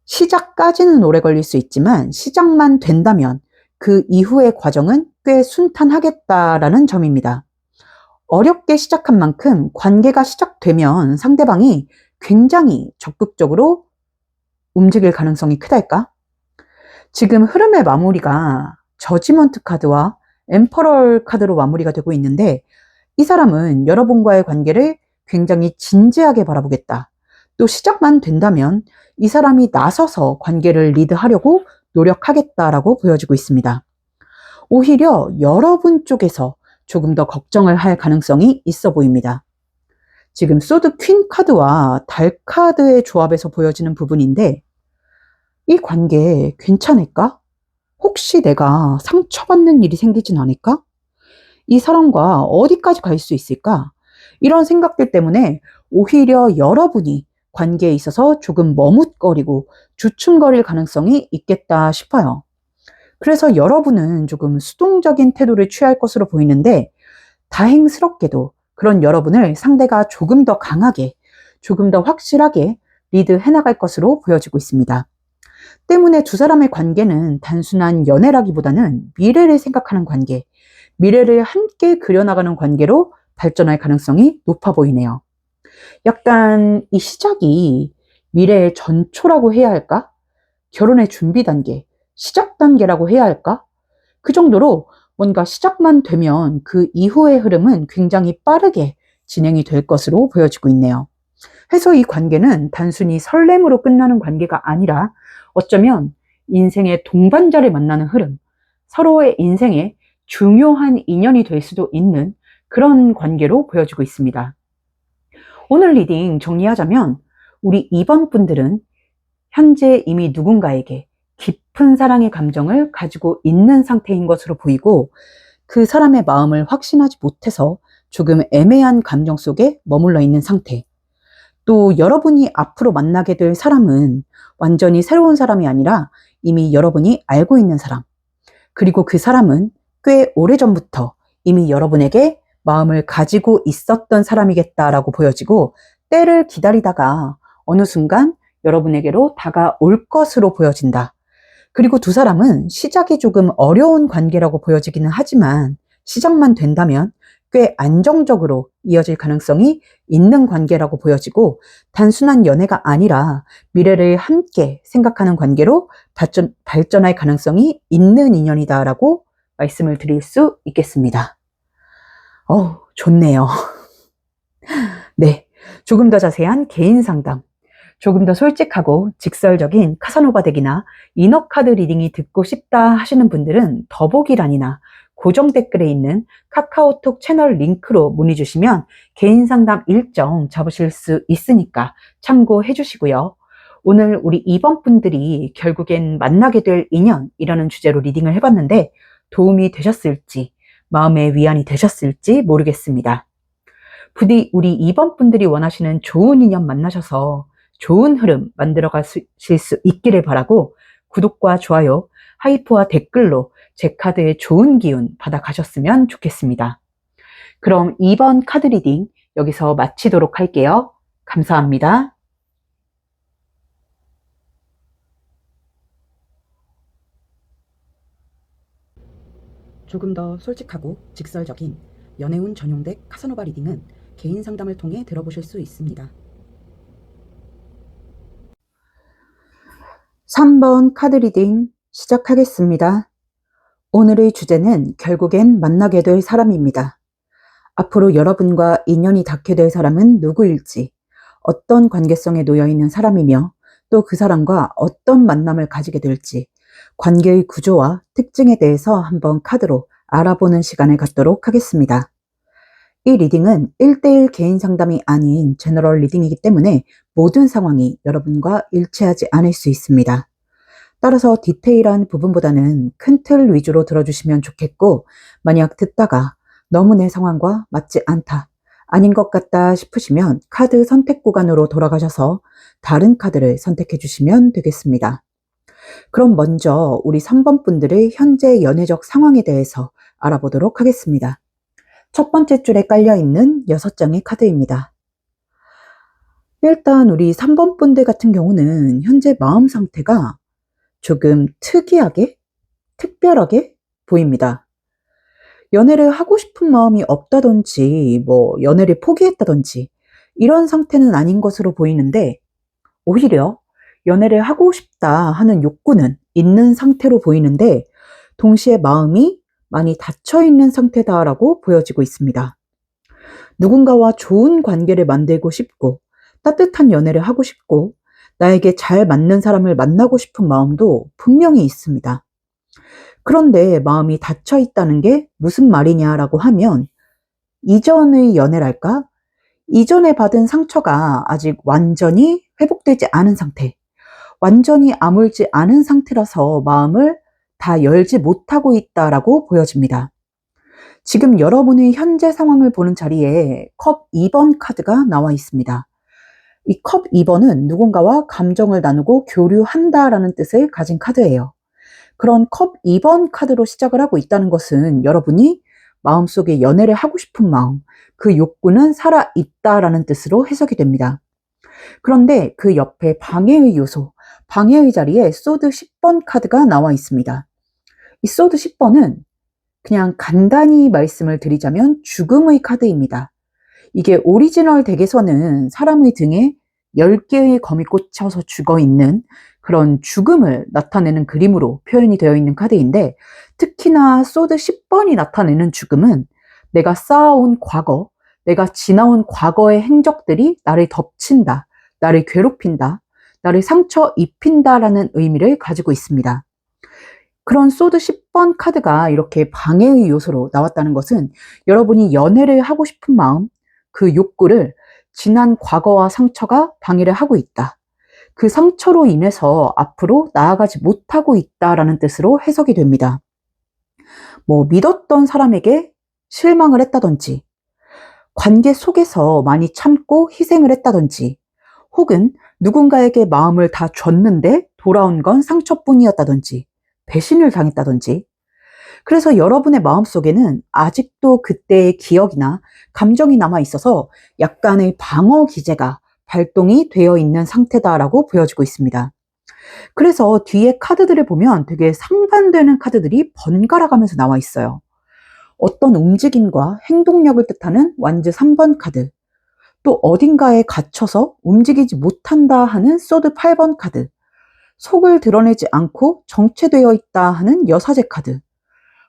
시작까지는 오래 걸릴 수 있지만 시작만 된다면 그 이후의 과정은 꽤 순탄하겠다라는 점입니다. 어렵게 시작한 만큼 관계가 시작되면 상대방이 굉장히 적극적으로 움직일 가능성이 크달까? 지금 흐름의 마무리가 저지먼트 카드와 엠퍼럴 카드로 마무리가 되고 있는데 이 사람은 여러분과의 관계를 굉장히 진지하게 바라보겠다. 또 시작만 된다면 이 사람이 나서서 관계를 리드하려고 노력하겠다라고 보여지고 있습니다. 오히려 여러분 쪽에서 조금 더 걱정을 할 가능성이 있어 보입니다. 지금 소드 퀸 카드와 달 카드의 조합에서 보여지는 부분인데, 이 관계 괜찮을까? 혹시 내가 상처받는 일이 생기진 않을까? 이 사람과 어디까지 갈 수 있을까? 이런 생각들 때문에 오히려 여러분이 관계에 있어서 조금 머뭇거리고 주춤거릴 가능성이 있겠다 싶어요. 그래서 여러분은 조금 수동적인 태도를 취할 것으로 보이는데, 다행스럽게도 그런 여러분을 상대가 조금 더 강하게, 조금 더 확실하게 리드해 나갈 것으로 보여지고 있습니다. 때문에 두 사람의 관계는 단순한 연애라기보다는 미래를 생각하는 관계, 미래를 함께 그려나가는 관계로 발전할 가능성이 높아 보이네요. 약간 이 시작이 미래의 전초라고 해야 할까? 결혼의 준비 단계, 시작 단계라고 해야 할까? 그 정도로 뭔가 시작만 되면 그 이후의 흐름은 굉장히 빠르게 진행이 될 것으로 보여지고 있네요. 해서 이 관계는 단순히 설렘으로 끝나는 관계가 아니라 어쩌면 인생의 동반자를 만나는 흐름, 서로의 인생에 중요한 인연이 될 수도 있는 그런 관계로 보여지고 있습니다. 오늘 리딩 정리하자면 우리 2번 분들은 현재 이미 누군가에게 깊은 사랑의 감정을 가지고 있는 상태인 것으로 보이고, 그 사람의 마음을 확신하지 못해서 조금 애매한 감정 속에 머물러 있는 상태. 또 여러분이 앞으로 만나게 될 사람은 완전히 새로운 사람이 아니라 이미 여러분이 알고 있는 사람. 그리고 그 사람은 꽤 오래전부터 이미 여러분에게 마음을 가지고 있었던 사람이겠다라고 보여지고, 때를 기다리다가 어느 순간 여러분에게로 다가올 것으로 보여진다. 그리고 두 사람은 시작이 조금 어려운 관계라고 보여지기는 하지만 시작만 된다면 꽤 안정적으로 이어질 가능성이 있는 관계라고 보여지고, 단순한 연애가 아니라 미래를 함께 생각하는 관계로 발전할 가능성이 있는 인연이다라고 말씀을 드릴 수 있겠습니다. 좋네요. 네, 조금 더 자세한 개인 상담, 조금 더 솔직하고 직설적인 카사노바 덱이나 이너 카드 리딩이 듣고 싶다 하시는 분들은 더보기란이나 고정 댓글에 있는 카카오톡 채널 링크로 문의 주시면 개인 상담 일정 잡으실 수 있으니까 참고해 주시고요. 오늘 우리 2번 분들이 결국엔 만나게 될 인연이라는 주제로 리딩을 해봤는데 도움이 되셨을지, 마음의 위안이 되셨을지 모르겠습니다. 부디 우리 2번 분들이 원하시는 좋은 인연 만나셔서 좋은 흐름 만들어 가실 수 있기를 바라고, 구독과 좋아요, 하이프와 댓글로 제 카드의 좋은 기운 받아 가셨으면 좋겠습니다. 그럼 2번 카드 리딩 여기서 마치도록 할게요. 감사합니다. 조금 더 솔직하고 직설적인 연애운 전용 덱 카사노바 리딩은 개인 상담을 통해 들어보실 수 있습니다. 3번 카드 리딩 시작하겠습니다. 오늘의 주제는 결국엔 만나게 될 사람입니다. 앞으로 여러분과 인연이 닿게 될 사람은 누구일지, 어떤 관계성에 놓여 있는 사람이며 또 그 사람과 어떤 만남을 가지게 될지, 관계의 구조와 특징에 대해서 한번 카드로 알아보는 시간을 갖도록 하겠습니다. 이 리딩은 1대1 개인 상담이 아닌 제너럴 리딩이기 때문에 모든 상황이 여러분과 일치하지 않을 수 있습니다. 따라서 디테일한 부분보다는 큰 틀 위주로 들어주시면 좋겠고, 만약 듣다가 너무 내 상황과 맞지 않다, 아닌 것 같다 싶으시면 카드 선택 구간으로 돌아가셔서 다른 카드를 선택해 주시면 되겠습니다. 그럼 먼저 우리 3번 분들의 현재 연애적 상황에 대해서 알아보도록 하겠습니다. 첫 번째 줄에 깔려있는 6장의 카드입니다. 일단 우리 3번 분들 같은 경우는 현재 마음 상태가 조금 특이하게, 특별하게 보입니다. 연애를 하고 싶은 마음이 없다든지, 연애를 포기했다든지, 이런 상태는 아닌 것으로 보이는데, 오히려 연애를 하고 싶다 하는 욕구는 있는 상태로 보이는데, 동시에 마음이 많이 닫혀있는 상태다라고 보여지고 있습니다. 누군가와 좋은 관계를 만들고 싶고, 따뜻한 연애를 하고 싶고 나에게 잘 맞는 사람을 만나고 싶은 마음도 분명히 있습니다. 그런데 마음이 닫혀 있다는 게 무슨 말이냐라고 하면 이전의 연애랄까? 이전에 받은 상처가 아직 완전히 회복되지 않은 상태, 완전히 아물지 않은 상태라서 마음을 다 열지 못하고 있다라고 보여집니다. 지금 여러분의 현재 상황을 보는 자리에 컵 2번 카드가 나와 있습니다. 이 컵 2번은 누군가와 감정을 나누고 교류한다라는 뜻을 가진 카드예요. 그런 컵 2번 카드로 시작을 하고 있다는 것은 여러분이 마음속에 연애를 하고 싶은 마음, 그 욕구는 살아있다라는 뜻으로 해석이 됩니다. 그런데 그 옆에 방해의 요소, 방해의 자리에 소드 10번 카드가 나와 있습니다. 이 소드 10번은 그냥 간단히 말씀을 드리자면 죽음의 카드입니다. 이게 오리지널 덱에서는 사람의 등에 10개의 검이 꽂혀서 죽어 있는 그런 죽음을 나타내는 그림으로 표현이 되어 있는 카드인데, 특히나 소드 10번이 나타내는 죽음은 내가 쌓아온 과거, 내가 지나온 과거의 행적들이 나를 덮친다, 나를 괴롭힌다, 나를 상처 입힌다라는 의미를 가지고 있습니다. 그런 소드 10번 카드가 이렇게 방해의 요소로 나왔다는 것은 여러분이 연애를 하고 싶은 마음, 그 욕구를 지난 과거와 상처가 방해를 하고 있다. 그 상처로 인해서 앞으로 나아가지 못하고 있다라는 뜻으로 해석이 됩니다. 믿었던 사람에게 실망을 했다든지, 관계 속에서 많이 참고 희생을 했다든지, 혹은 누군가에게 마음을 다 줬는데 돌아온 건 상처뿐이었다든지, 배신을 당했다든지, 그래서 여러분의 마음속에는 아직도 그때의 기억이나 감정이 남아 있어서 약간의 방어 기제가 발동이 되어 있는 상태다라고 보여지고 있습니다. 그래서 뒤에 카드들을 보면 되게 상반되는 카드들이 번갈아 가면서 나와 있어요. 어떤 움직임과 행동력을 뜻하는 완즈 3번 카드, 또 어딘가에 갇혀서 움직이지 못한다 하는 소드 8번 카드, 속을 드러내지 않고 정체되어 있다 하는 여사제 카드,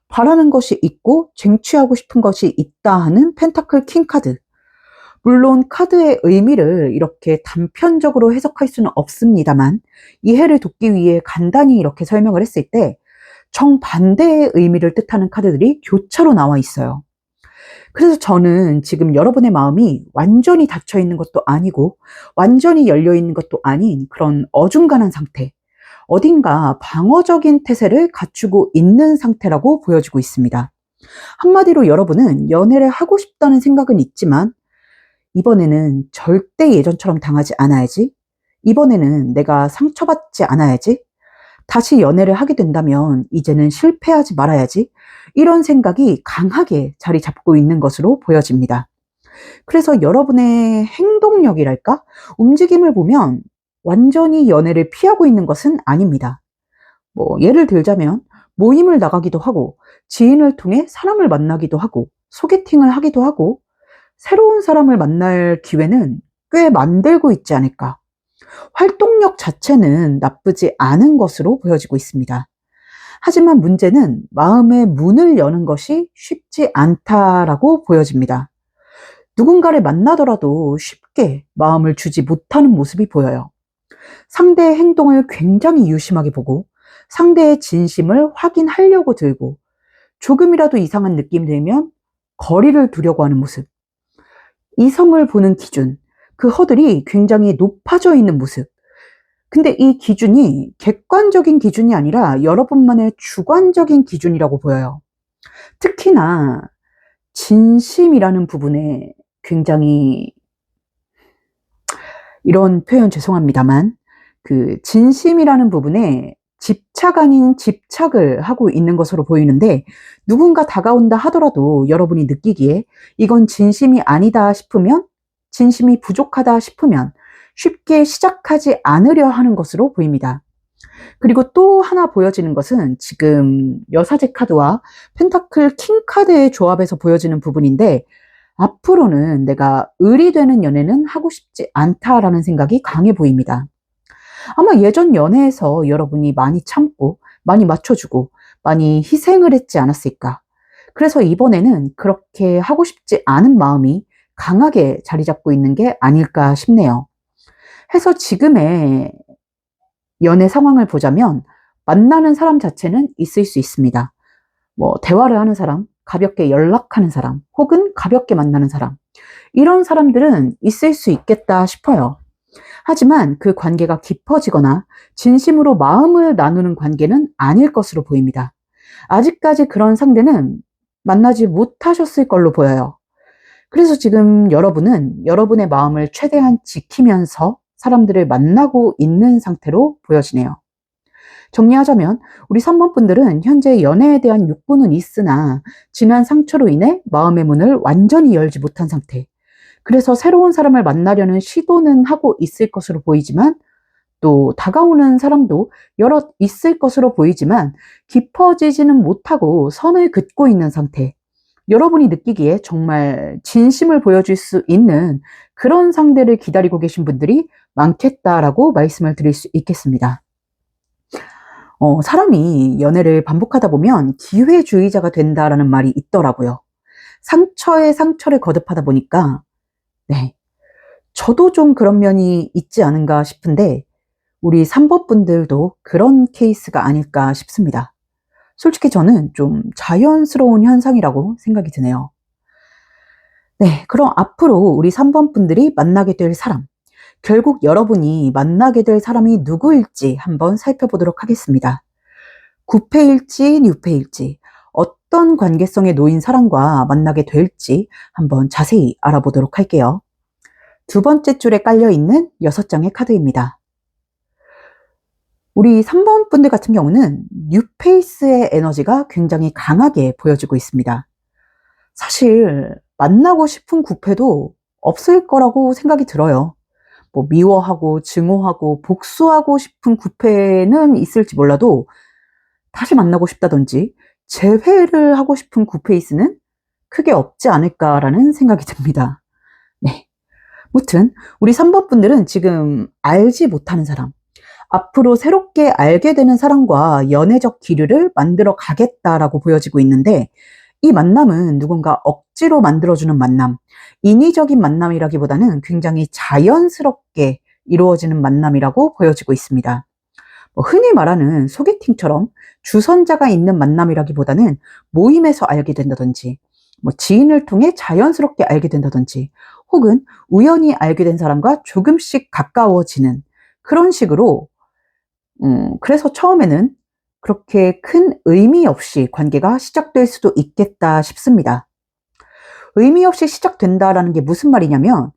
바라는 것이 있고 쟁취하고 싶은 것이 있다 하는 펜타클 킹 카드. 물론 카드의 의미를 이렇게 단편적으로 해석할 수는 없습니다만, 이해를 돕기 위해 간단히 이렇게 설명을 했을 때 정반대의 의미를 뜻하는 카드들이 교차로 나와 있어요. 그래서 저는 지금 여러분의 마음이 완전히 닫혀 있는 것도 아니고 완전히 열려 있는 것도 아닌 그런 어중간한 상태, 어딘가 방어적인 태세를 갖추고 있는 상태라고 보여지고 있습니다. 한마디로 여러분은 연애를 하고 싶다는 생각은 있지만 이번에는 절대 예전처럼 당하지 않아야지, 이번에는 내가 상처받지 않아야지, 다시 연애를 하게 된다면 이제는 실패하지 말아야지, 이런 생각이 강하게 자리 잡고 있는 것으로 보여집니다. 그래서 여러분의 행동력이랄까? 움직임을 보면 완전히 연애를 피하고 있는 것은 아닙니다. 예를 들자면 모임을 나가기도 하고 지인을 통해 사람을 만나기도 하고 소개팅을 하기도 하고 새로운 사람을 만날 기회는 꽤 만들고 있지 않을까. 활동력 자체는 나쁘지 않은 것으로 보여지고 있습니다. 하지만 문제는 마음의 문을 여는 것이 쉽지 않다라고 보여집니다. 누군가를 만나더라도 쉽게 마음을 주지 못하는 모습이 보여요. 상대의 행동을 굉장히 유심하게 보고 상대의 진심을 확인하려고 들고 조금이라도 이상한 느낌이 들면 거리를 두려고 하는 모습. 이성을 보는 기준, 그 허들이 굉장히 높아져 있는 모습. 근데 이 기준이 객관적인 기준이 아니라 여러분만의 주관적인 기준이라고 보여요. 특히나 진심이라는 부분에 굉장히, 이런 표현 죄송합니다만, 그 진심이라는 부분에 집착 아닌 집착을 하고 있는 것으로 보이는데, 누군가 다가온다 하더라도 여러분이 느끼기에 이건 진심이 아니다 싶으면, 진심이 부족하다 싶으면 쉽게 시작하지 않으려 하는 것으로 보입니다. 그리고 또 하나 보여지는 것은 지금 여사제 카드와 펜타클 킹 카드의 조합에서 보여지는 부분인데, 앞으로는 내가 을이 되는 연애는 하고 싶지 않다라는 생각이 강해 보입니다. 아마 예전 연애에서 여러분이 많이 참고 많이 맞춰주고 많이 희생을 했지 않았을까. 그래서 이번에는 그렇게 하고 싶지 않은 마음이 강하게 자리 잡고 있는 게 아닐까 싶네요. 해서 지금의 연애 상황을 보자면 만나는 사람 자체는 있을 수 있습니다. 뭐 대화를 하는 사람, 가볍게 연락하는 사람, 혹은 가볍게 만나는 사람, 이런 사람들은 있을 수 있겠다 싶어요. 하지만 그 관계가 깊어지거나 진심으로 마음을 나누는 관계는 아닐 것으로 보입니다. 아직까지 그런 상대는 만나지 못하셨을 걸로 보여요. 그래서 지금 여러분은 여러분의 마음을 최대한 지키면서 사람들을 만나고 있는 상태로 보여지네요. 정리하자면 우리 3번 분들은 현재 연애에 대한 욕구는 있으나 지난 상처로 인해 마음의 문을 완전히 열지 못한 상태. 그래서 새로운 사람을 만나려는 시도는 하고 있을 것으로 보이지만, 또 다가오는 사람도 여럿 있을 것으로 보이지만 깊어지지는 못하고 선을 긋고 있는 상태. 여러분이 느끼기에 정말 진심을 보여줄 수 있는 그런 상대를 기다리고 계신 분들이 많겠다라고 말씀을 드릴 수 있겠습니다. 사람이 연애를 반복하다 보면 기회주의자가 된다라는 말이 있더라고요. 상처에 상처를 거듭하다 보니까, 네, 저도 좀 그런 면이 있지 않은가 싶은데, 우리 3번 분들도 그런 케이스가 아닐까 싶습니다. 솔직히 저는 좀 자연스러운 현상이라고 생각이 드네요. 네, 그럼 앞으로 우리 3번 분들이 만나게 될 사람, 결국 여러분이 만나게 될 사람이 누구일지 한번 살펴보도록 하겠습니다. 9패일지, 6패일지, 어떤 관계성에 놓인 사람과 만나게 될지 한번 자세히 알아보도록 할게요. 두 번째 줄에 깔려있는 6장의 카드입니다. 우리 3번 분들 같은 경우는 뉴페이스의 에너지가 굉장히 강하게 보여지고 있습니다. 사실 만나고 싶은 9패도 없을 거라고 생각이 들어요. 뭐 미워하고 증오하고 복수하고 싶은 9패는 있을지 몰라도 다시 만나고 싶다든지 재회를 하고 싶은 9페이스는 크게 없지 않을까라는 생각이 듭니다. 네. 무튼 우리 3번 분들은 지금 알지 못하는 사람, 앞으로 새롭게 알게 되는 사람과 연애적 기류를 만들어 가겠다라고 보여지고 있는데, 이 만남은 누군가 억지로 만들어주는 만남, 인위적인 만남이라기보다는 굉장히 자연스럽게 이루어지는 만남이라고 보여지고 있습니다. 흔히 말하는 소개팅처럼 주선자가 있는 만남이라기보다는 모임에서 알게 된다든지, 지인을 통해 자연스럽게 알게 된다든지, 혹은 우연히 알게 된 사람과 조금씩 가까워지는 그런 식으로, 그래서 처음에는 그렇게 큰 의미 없이 관계가 시작될 수도 있겠다 싶습니다. 의미 없이 시작된다라는 게 무슨 말이냐면,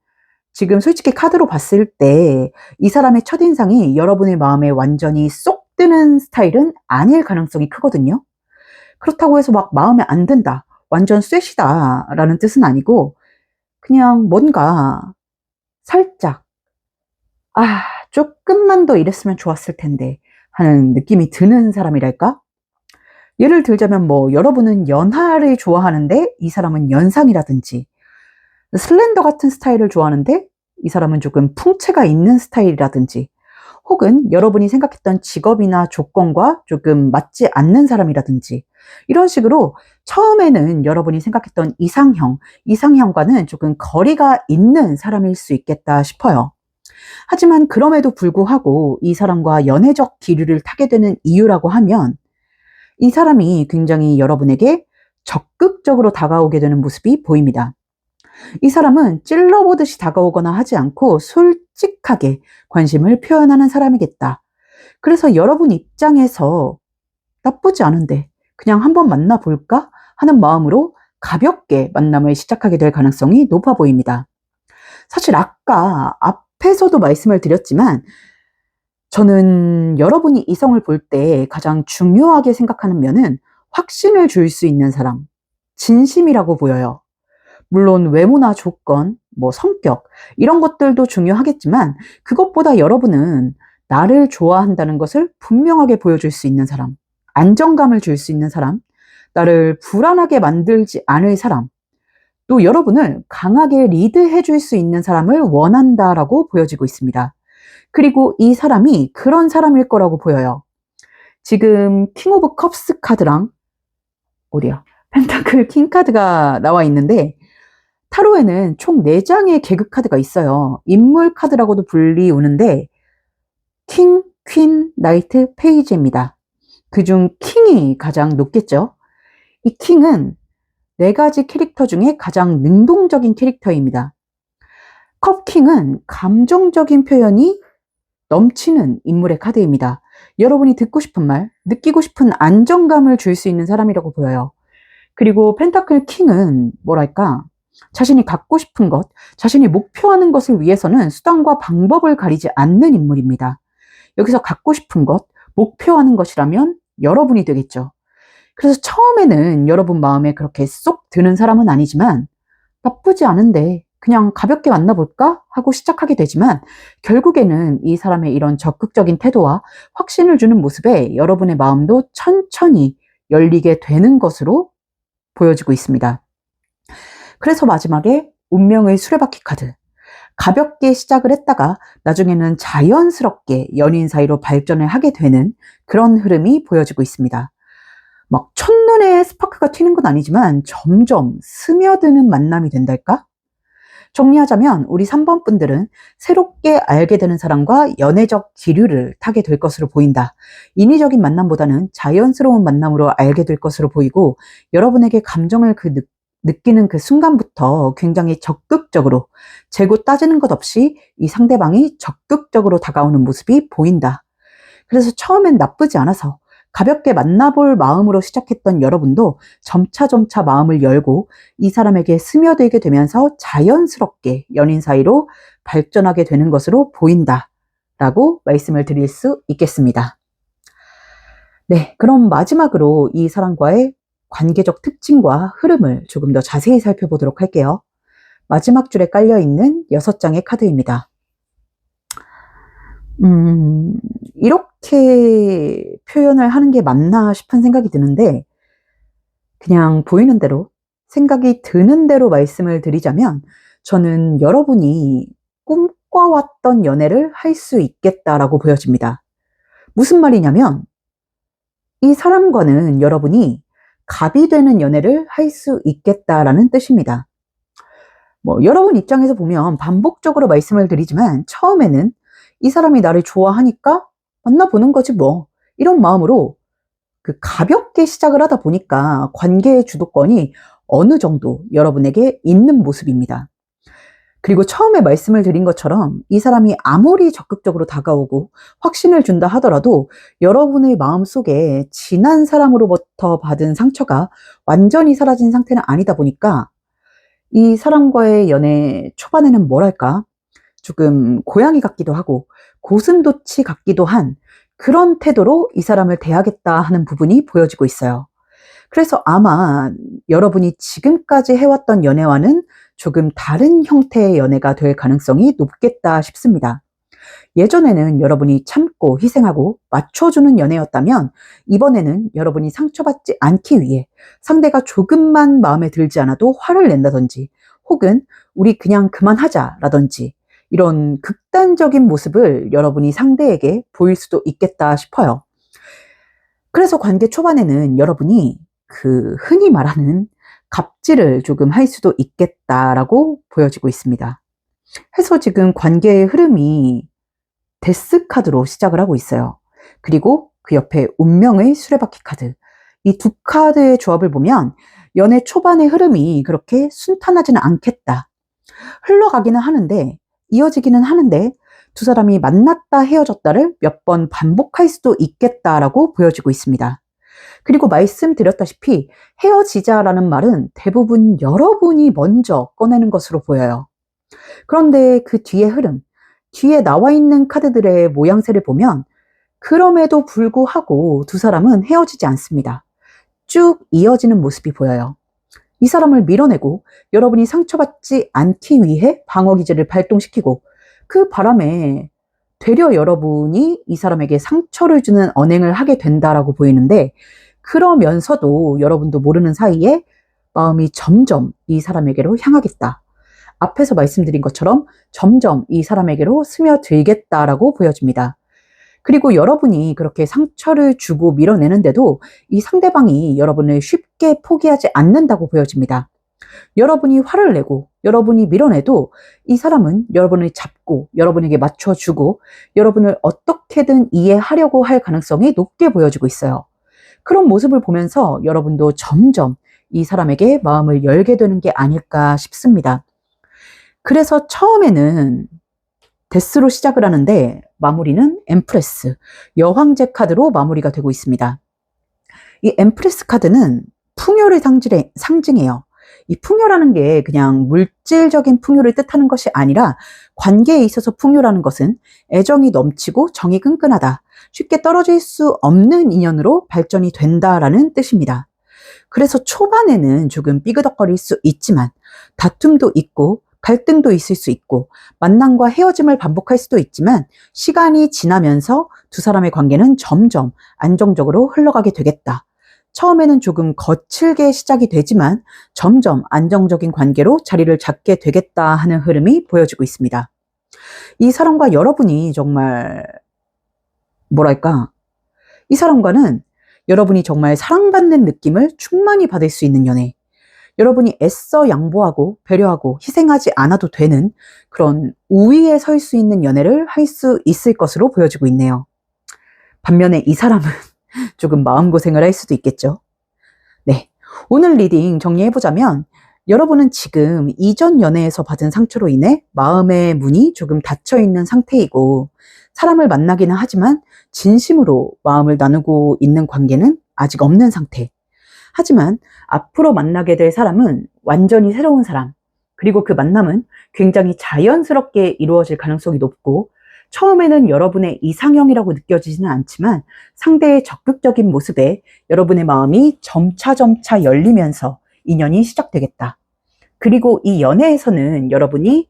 지금 솔직히 카드로 봤을 때 이 사람의 첫인상이 여러분의 마음에 완전히 쏙 드는 스타일은 아닐 가능성이 크거든요. 그렇다고 해서 막 마음에 안 든다, 완전 쇠시다 라는 뜻은 아니고, 그냥 뭔가 살짝 조금만 더 이랬으면 좋았을 텐데 하는 느낌이 드는 사람이랄까? 예를 들자면 여러분은 연하를 좋아하는데 이 사람은 연상이라든지, 슬렌더 같은 스타일을 좋아하는데 이 사람은 조금 풍채가 있는 스타일이라든지, 혹은 여러분이 생각했던 직업이나 조건과 조금 맞지 않는 사람이라든지, 이런 식으로 처음에는 여러분이 생각했던 이상형과는 조금 거리가 있는 사람일 수 있겠다 싶어요. 하지만 그럼에도 불구하고 이 사람과 연애적 기류를 타게 되는 이유라고 하면, 이 사람이 굉장히 여러분에게 적극적으로 다가오게 되는 모습이 보입니다. 이 사람은 찔러보듯이 다가오거나 하지 않고 솔직하게 관심을 표현하는 사람이겠다. 그래서 여러분 입장에서 나쁘지 않은데 그냥 한번 만나볼까 하는 마음으로 가볍게 만남을 시작하게 될 가능성이 높아 보입니다. 사실 아까 앞에서도 말씀을 드렸지만, 저는 여러분이 이성을 볼 때 가장 중요하게 생각하는 면은 확신을 줄 수 있는 사람, 진심이라고 보여요. 물론 외모나 조건, 성격, 이런 것들도 중요하겠지만, 그것보다 여러분은 나를 좋아한다는 것을 분명하게 보여줄 수 있는 사람, 안정감을 줄 수 있는 사람, 나를 불안하게 만들지 않을 사람, 또 여러분을 강하게 리드해 줄 수 있는 사람을 원한다라고 보여지고 있습니다. 그리고 이 사람이 그런 사람일 거라고 보여요. 지금 킹 오브 컵스 카드랑 펜타클 킹 카드가 나와 있는데, 타로에는 총 4장의 개그 카드가 있어요. 인물 카드라고도 불리우는데 킹, 퀸, 나이트, 페이지입니다. 그중 킹이 가장 높겠죠. 이 킹은 4가지 캐릭터 중에 가장 능동적인 캐릭터입니다. 컵킹은 감정적인 표현이 넘치는 인물의 카드입니다. 여러분이 듣고 싶은 말, 느끼고 싶은 안정감을 줄 수 있는 사람이라고 보여요. 그리고 펜타클 킹은 뭐랄까, 자신이 갖고 싶은 것, 자신이 목표하는 것을 위해서는 수단과 방법을 가리지 않는 인물입니다. 여기서 갖고 싶은 것, 목표하는 것이라면 여러분이 되겠죠. 그래서 처음에는 여러분 마음에 그렇게 쏙 드는 사람은 아니지만 나쁘지 않은데 그냥 가볍게 만나볼까 하고 시작하게 되지만 결국에는 이 사람의 이런 적극적인 태도와 확신을 주는 모습에 여러분의 마음도 천천히 열리게 되는 것으로 보여지고 있습니다. 그래서 마지막에 운명의 수레바퀴 카드. 가볍게 시작을 했다가 나중에는 자연스럽게 연인 사이로 발전을 하게 되는 그런 흐름이 보여지고 있습니다. 막 첫눈에 스파크가 튀는 건 아니지만 점점 스며드는 만남이 된달까? 정리하자면 우리 3번 분들은 새롭게 알게 되는 사람과 연애적 기류를 타게 될 것으로 보인다. 인위적인 만남보다는 자연스러운 만남으로 알게 될 것으로 보이고 여러분에게 감정을 느끼는 그 순간부터 굉장히 적극적으로 재고 따지는 것 없이 이 상대방이 적극적으로 다가오는 모습이 보인다. 그래서 처음엔 나쁘지 않아서 가볍게 만나볼 마음으로 시작했던 여러분도 점차 마음을 열고 이 사람에게 스며들게 되면서 자연스럽게 연인 사이로 발전하게 되는 것으로 보인다 라고 말씀을 드릴 수 있겠습니다. 네, 그럼 마지막으로 이 사람과의 관계적 특징과 흐름을 조금 더 자세히 살펴보도록 할게요. 마지막 줄에 깔려있는 6장의 카드입니다. 이렇게 표현을 하는 게 맞나 싶은 생각이 드는데 그냥 보이는 대로 생각이 드는 대로 말씀을 드리자면 저는 여러분이 꿈꿔왔던 연애를 할 수 있겠다라고 보여집니다. 무슨 말이냐면 이 사람과는 여러분이 갑이 되는 연애를 할 수 있겠다라는 뜻입니다. 여러분 입장에서 보면 반복적으로 말씀을 드리지만 처음에는 이 사람이 나를 좋아하니까 만나보는 거지 뭐 이런 마음으로 가볍게 시작을 하다 보니까 관계의 주도권이 어느 정도 여러분에게 있는 모습입니다. 그리고 처음에 말씀을 드린 것처럼 이 사람이 아무리 적극적으로 다가오고 확신을 준다 하더라도 여러분의 마음속에 지난 사람으로부터 받은 상처가 완전히 사라진 상태는 아니다 보니까 이 사람과의 연애 초반에는 뭐랄까 조금 고양이 같기도 하고 고슴도치 같기도 한 그런 태도로 이 사람을 대하겠다 하는 부분이 보여지고 있어요. 그래서 아마 여러분이 지금까지 해왔던 연애와는 조금 다른 형태의 연애가 될 가능성이 높겠다 싶습니다. 예전에는 여러분이 참고 희생하고 맞춰주는 연애였다면 이번에는 여러분이 상처받지 않기 위해 상대가 조금만 마음에 들지 않아도 화를 낸다든지 혹은 우리 그냥 그만하자라든지 이런 극단적인 모습을 여러분이 상대에게 보일 수도 있겠다 싶어요. 그래서 관계 초반에는 여러분이 흔히 말하는 갑질을 조금 할 수도 있겠다라고 보여지고 있습니다. 해서 지금 관계의 흐름이 데스 카드로 시작을 하고 있어요. 그리고 그 옆에 운명의 수레바퀴 카드. 이 두 카드의 조합을 보면 연애 초반의 흐름이 그렇게 순탄하지는 않겠다. 흘러가기는 하는데 이어지기는 하는데 두 사람이 만났다 헤어졌다를 몇 번 반복할 수도 있겠다라고 보여지고 있습니다. 그리고 말씀드렸다시피 헤어지자라는 말은 대부분 여러분이 먼저 꺼내는 것으로 보여요. 그런데 그 뒤의 흐름, 뒤에 나와 있는 카드들의 모양새를 보면 그럼에도 불구하고 두 사람은 헤어지지 않습니다. 쭉 이어지는 모습이 보여요. 이 사람을 밀어내고 여러분이 상처받지 않기 위해 방어기제를 발동시키고 그 바람에 되려 여러분이 이 사람에게 상처를 주는 언행을 하게 된다라고 보이는데 그러면서도 여러분도 모르는 사이에 마음이 점점 이 사람에게로 향하겠다. 앞에서 말씀드린 것처럼 점점 이 사람에게로 스며들겠다라고 보여집니다. 그리고 여러분이 그렇게 상처를 주고 밀어내는데도 이 상대방이 여러분을 쉽게 포기하지 않는다고 보여집니다. 여러분이 화를 내고 여러분이 밀어내도 이 사람은 여러분을 잡고 여러분에게 맞춰주고 여러분을 어떻게든 이해하려고 할 가능성이 높게 보여지고 있어요. 그런 모습을 보면서 여러분도 점점 이 사람에게 마음을 열게 되는 게 아닐까 싶습니다. 그래서 처음에는 데스로 시작을 하는데 마무리는 엠프레스, 여황제 카드로 마무리가 되고 있습니다. 이 엠프레스 카드는 풍요를 상징해요. 이 풍요라는 게 그냥 물질적인 풍요를 뜻하는 것이 아니라 관계에 있어서 풍요라는 것은 애정이 넘치고 정이 끈끈하다, 쉽게 떨어질 수 없는 인연으로 발전이 된다라는 뜻입니다. 그래서 초반에는 조금 삐그덕거릴 수 있지만 다툼도 있고 갈등도 있을 수 있고 만남과 헤어짐을 반복할 수도 있지만 시간이 지나면서 두 사람의 관계는 점점 안정적으로 흘러가게 되겠다. 처음에는 조금 거칠게 시작이 되지만 점점 안정적인 관계로 자리를 잡게 되겠다 하는 흐름이 보여지고 있습니다. 이 사람과 여러분이 정말 뭐랄까, 이 사람과는 여러분이 정말 사랑받는 느낌을 충만히 받을 수 있는 연애, 여러분이 애써 양보하고 배려하고 희생하지 않아도 되는 그런 우위에 설 수 있는 연애를 할 수 있을 것으로 보여지고 있네요. 반면에 이 사람은 조금 마음고생을 할 수도 있겠죠. 네, 오늘 리딩 정리해보자면 여러분은 지금 이전 연애에서 받은 상처로 인해 마음의 문이 조금 닫혀있는 상태이고 사람을 만나기는 하지만 진심으로 마음을 나누고 있는 관계는 아직 없는 상태. 하지만 앞으로 만나게 될 사람은 완전히 새로운 사람, 그리고 그 만남은 굉장히 자연스럽게 이루어질 가능성이 높고 처음에는 여러분의 이상형이라고 느껴지지는 않지만 상대의 적극적인 모습에 여러분의 마음이 점차 열리면서 인연이 시작되겠다. 그리고 이 연애에서는 여러분이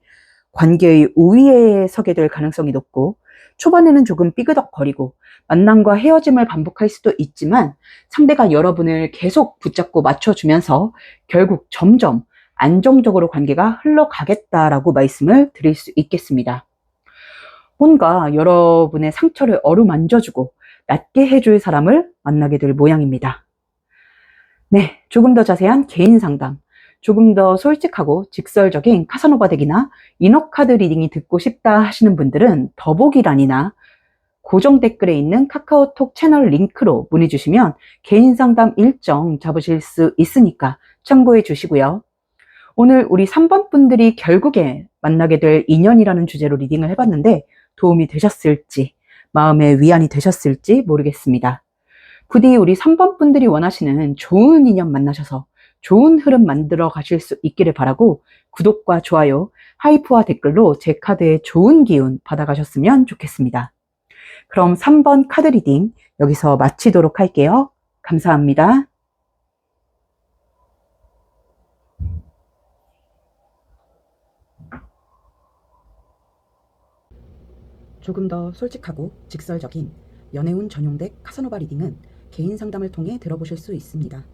관계의 우위에 서게 될 가능성이 높고 초반에는 조금 삐그덕거리고 만남과 헤어짐을 반복할 수도 있지만 상대가 여러분을 계속 붙잡고 맞춰주면서 결국 점점 안정적으로 관계가 흘러가겠다라고 말씀을 드릴 수 있겠습니다. 뭔가 여러분의 상처를 어루만져주고 낫게 해줄 사람을 만나게 될 모양입니다. 네, 조금 더 자세한 개인 상담, 조금 더 솔직하고 직설적인 카사노바 덱이나 이너카드 리딩이 듣고 싶다 하시는 분들은 더보기란이나 고정 댓글에 있는 카카오톡 채널 링크로 문의 주시면 개인 상담 일정 잡으실 수 있으니까 참고해 주시고요. 오늘 우리 3번 분들이 결국에 만나게 될 인연이라는 주제로 리딩을 해봤는데 도움이 되셨을지, 마음의 위안이 되셨을지 모르겠습니다. 부디 우리 3번 분들이 원하시는 좋은 인연 만나셔서 좋은 흐름 만들어 가실 수 있기를 바라고 구독과 좋아요, 하이프와 댓글로 제 카드의 좋은 기운 받아가셨으면 좋겠습니다. 그럼 3번 카드 리딩 여기서 마치도록 할게요. 감사합니다. 조금 더 솔직하고 직설적인 연애운 전용 덱 카사노바 리딩은 개인 상담을 통해 들어보실 수 있습니다.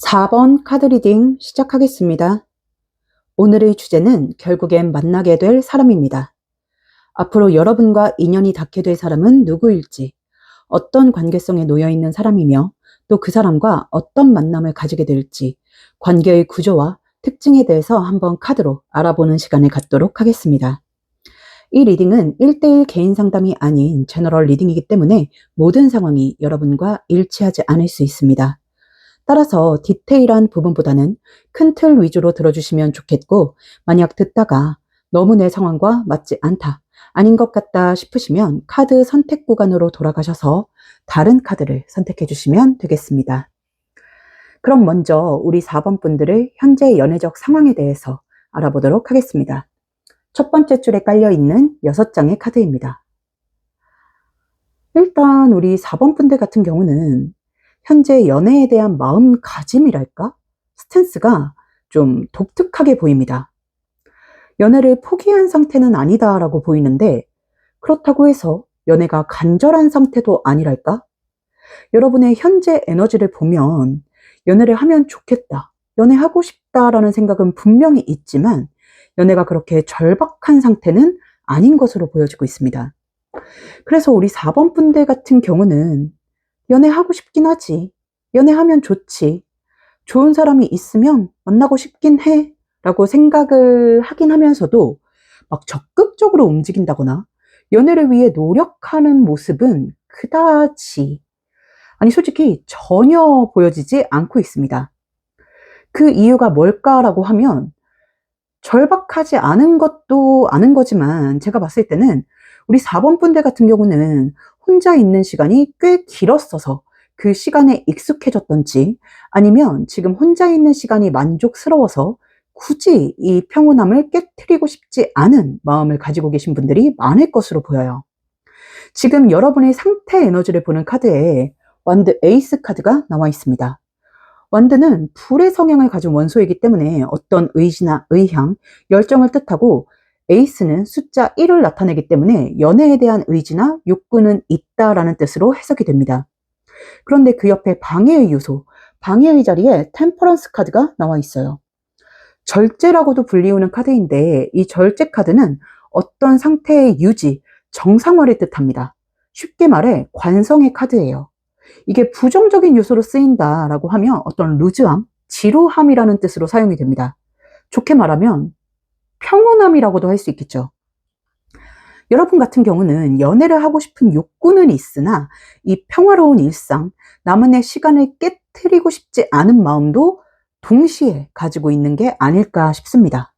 4번 카드 리딩 시작하겠습니다. 오늘의 주제는 결국엔 만나게 될 사람입니다. 앞으로 여러분과 인연이 닿게 될 사람은 누구일지, 어떤 관계성에 놓여있는 사람이며 또 그 사람과 어떤 만남을 가지게 될지 관계의 구조와 특징에 대해서 한번 카드로 알아보는 시간을 갖도록 하겠습니다. 이 리딩은 1대1 개인 상담이 아닌 제너럴 리딩이기 때문에 모든 상황이 여러분과 일치하지 않을 수 있습니다. 따라서 디테일한 부분보다는 큰 틀 위주로 들어주시면 좋겠고 만약 듣다가 너무 내 상황과 맞지 않다, 아닌 것 같다 싶으시면 카드 선택 구간으로 돌아가셔서 다른 카드를 선택해 주시면 되겠습니다. 그럼 먼저 우리 4번 분들의 현재 연애적 상황에 대해서 알아보도록 하겠습니다. 첫 번째 줄에 깔려있는 6장의 카드입니다. 일단 우리 4번 분들 같은 경우는 현재 연애에 대한 마음가짐이랄까? 스탠스가 좀 독특하게 보입니다. 연애를 포기한 상태는 아니다라고 보이는데 그렇다고 해서 연애가 간절한 상태도 아니랄까? 여러분의 현재 에너지를 보면 연애를 하면 좋겠다, 연애하고 싶다라는 생각은 분명히 있지만 연애가 그렇게 절박한 상태는 아닌 것으로 보여지고 있습니다. 그래서 우리 4번 분들 같은 경우는 연애하고 싶긴 하지, 연애하면 좋지, 좋은 사람이 있으면 만나고 싶긴 해 라고 생각을 하긴 하면서도 막 적극적으로 움직인다거나 연애를 위해 노력하는 모습은 그다지, 아니 솔직히 전혀 보여지지 않고 있습니다. 그 이유가 뭘까라고 하면 절박하지 않은 것도 아는 거지만 제가 봤을 때는 우리 4번 분들 같은 경우는 혼자 있는 시간이 꽤 길었어서 그 시간에 익숙해졌던지, 아니면 지금 혼자 있는 시간이 만족스러워서 굳이 이 평온함을 깨트리고 싶지 않은 마음을 가지고 계신 분들이 많을 것으로 보여요. 지금 여러분의 상태 에너지를 보는 카드에 완드 에이스 카드가 나와 있습니다. 완드는 불의 성향을 가진 원소이기 때문에 어떤 의지나 의향, 열정을 뜻하고, 에이스는 숫자 1을 나타내기 때문에 연애에 대한 의지나 욕구는 있다라는 뜻으로 해석이 됩니다. 그런데 그 옆에 방해의 요소, 방해의 자리에 템퍼런스 카드가 나와 있어요. 절제라고도 불리우는 카드인데 이 절제 카드는 어떤 상태의 유지, 정상화를 뜻합니다. 쉽게 말해 관성의 카드예요. 이게 부정적인 요소로 쓰인다라고 하면 어떤 루즈함, 지루함이라는 뜻으로 사용이 됩니다. 좋게 말하면 평온함이라고도 할 수 있겠죠. 여러분 같은 경우는 연애를 하고 싶은 욕구는 있으나 이 평화로운 일상, 나만의 시간을 깨트리고 싶지 않은 마음도 동시에 가지고 있는 게 아닐까 싶습니다.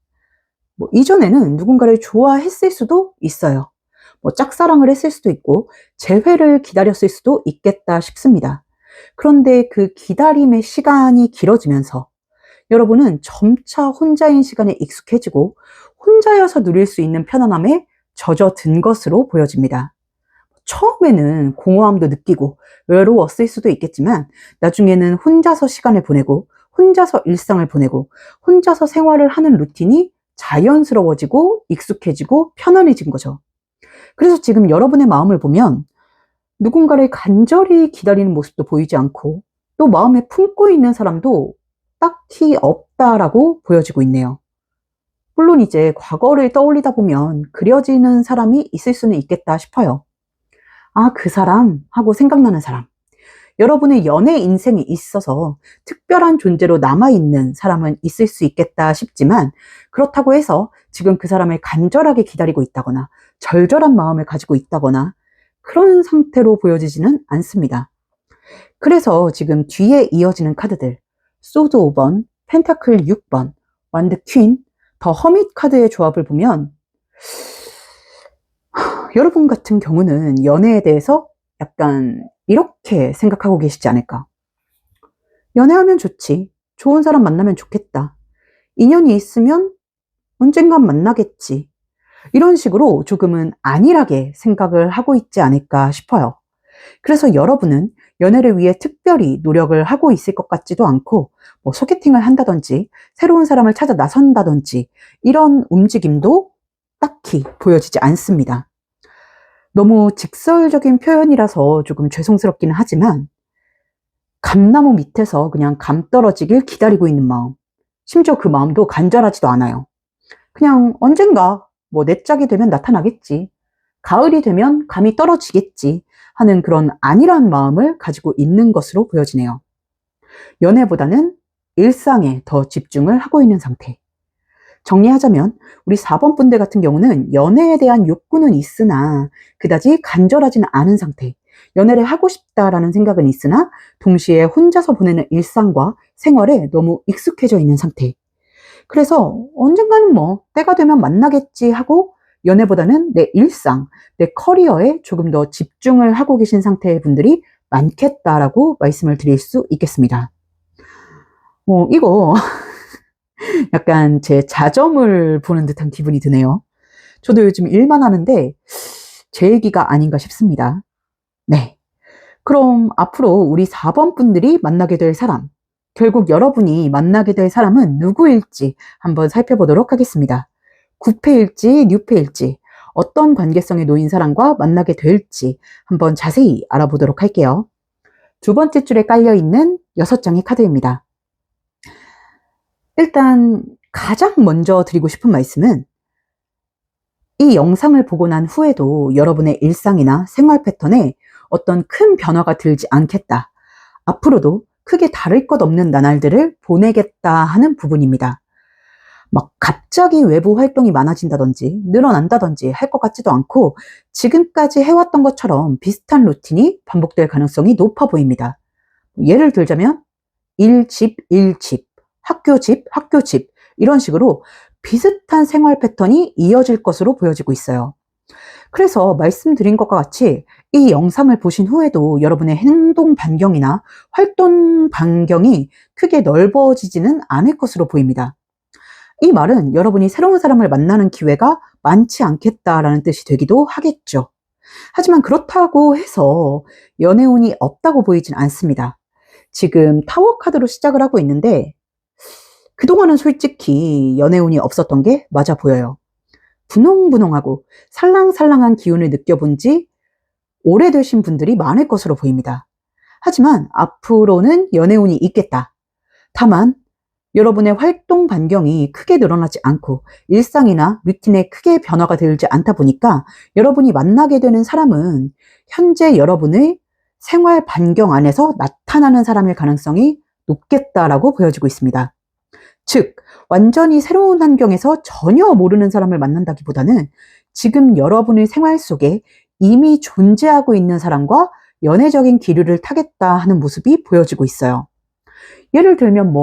이전에는 누군가를 좋아했을 수도 있어요. 짝사랑을 했을 수도 있고 재회를 기다렸을 수도 있겠다 싶습니다. 그런데 그 기다림의 시간이 길어지면서 여러분은 점차 혼자인 시간에 익숙해지고 혼자여서 누릴 수 있는 편안함에 젖어든 것으로 보여집니다. 처음에는 공허함도 느끼고 외로웠을 수도 있겠지만 나중에는 혼자서 시간을 보내고 혼자서 일상을 보내고 혼자서 생활을 하는 루틴이 자연스러워지고 익숙해지고 편안해진 거죠. 그래서 지금 여러분의 마음을 보면 누군가를 간절히 기다리는 모습도 보이지 않고 또 마음에 품고 있는 사람도 딱히 없다라고 보여지고 있네요. 물론 이제 과거를 떠올리다 보면 그려지는 사람이 있을 수는 있겠다 싶어요. 아, 그 사람 하고 생각나는 사람. 여러분의 연애 인생에 있어서 특별한 존재로 남아있는 사람은 있을 수 있겠다 싶지만 그렇다고 해서 지금 그 사람을 간절하게 기다리고 있다거나 절절한 마음을 가지고 있다거나 그런 상태로 보여지지는 않습니다. 그래서 지금 뒤에 이어지는 카드들, 소드 5번, 펜타클 6번, 완드 퀸, 더 허밋 카드의 조합을 보면 여러분 같은 경우는 연애에 대해서 약간 이렇게 생각하고 계시지 않을까. 연애하면 좋지. 좋은 사람 만나면 좋겠다. 인연이 있으면 언젠간 만나겠지. 이런 식으로 조금은 안일하게 생각을 하고 있지 않을까 싶어요. 그래서 여러분은 연애를 위해 특별히 노력을 하고 있을 것 같지도 않고 소개팅을 한다든지 새로운 사람을 찾아 나선다든지 이런 움직임도 딱히 보여지지 않습니다. 너무 직설적인 표현이라서 조금 죄송스럽기는 하지만 감나무 밑에서 그냥 감 떨어지길 기다리고 있는 마음, 심지어 그 마음도 간절하지도 않아요. 그냥 언젠가 내 짝이 되면 나타나겠지, 가을이 되면 감이 떨어지겠지 하는 그런 안일한 마음을 가지고 있는 것으로 보여지네요. 연애보다는 일상에 더 집중을 하고 있는 상태. 정리하자면 우리 4번 분들 같은 경우는 연애에 대한 욕구는 있으나 그다지 간절하지는 않은 상태. 연애를 하고 싶다라는 생각은 있으나 동시에 혼자서 보내는 일상과 생활에 너무 익숙해져 있는 상태. 그래서 언젠가는 때가 되면 만나겠지 하고 연애보다는 내 일상, 내 커리어에 조금 더 집중을 하고 계신 상태의 분들이 많겠다라고 말씀을 드릴 수 있겠습니다. 이거 약간 제 자점을 보는 듯한 기분이 드네요. 저도 요즘 일만 하는데 제 얘기가 아닌가 싶습니다. 네. 그럼 앞으로 우리 4번 분들이 만나게 될 사람, 결국 여러분이 만나게 될 사람은 누구일지 한번 살펴보도록 하겠습니다. 구패일지 뉴패일지 어떤 관계성에 놓인 사람과 만나게 될지 한번 자세히 알아보도록 할게요. 두 번째 줄에 깔려있는 6장의 카드입니다. 일단 가장 먼저 드리고 싶은 말씀은 이 영상을 보고 난 후에도 여러분의 일상이나 생활 패턴에 어떤 큰 변화가 들지 않겠다. 앞으로도 크게 다를 것 없는 나날들을 보내겠다 하는 부분입니다. 막 갑자기 외부 활동이 많아진다든지 늘어난다든지 할 것 같지도 않고 지금까지 해왔던 것처럼 비슷한 루틴이 반복될 가능성이 높아 보입니다. 예를 들자면 일집, 일집, 학교집, 학교집 이런 식으로 비슷한 생활 패턴이 이어질 것으로 보여지고 있어요. 그래서 말씀드린 것과 같이 이 영상을 보신 후에도 여러분의 행동 반경이나 활동 반경이 크게 넓어지지는 않을 것으로 보입니다. 이 말은 여러분이 새로운 사람을 만나는 기회가 많지 않겠다라는 뜻이 되기도 하겠죠. 하지만 그렇다고 해서 연애운이 없다고 보이진 않습니다. 지금 타워 카드로 시작을 하고 있는데 그동안은 솔직히 연애운이 없었던 게 맞아 보여요. 분홍분홍하고 살랑살랑한 기운을 느껴본 지 오래되신 분들이 많을 것으로 보입니다. 하지만 앞으로는 연애운이 있겠다. 다만 여러분의 활동 반경이 크게 늘어나지 않고 일상이나 루틴에 크게 변화가 들지 않다 보니까 여러분이 만나게 되는 사람은 현재 여러분의 생활 반경 안에서 나타나는 사람일 가능성이 높겠다라고 보여지고 있습니다. 즉, 완전히 새로운 환경에서 전혀 모르는 사람을 만난다기보다는 지금 여러분의 생활 속에 이미 존재하고 있는 사람과 연애적인 기류를 타겠다 하는 모습이 보여지고 있어요. 예를 들면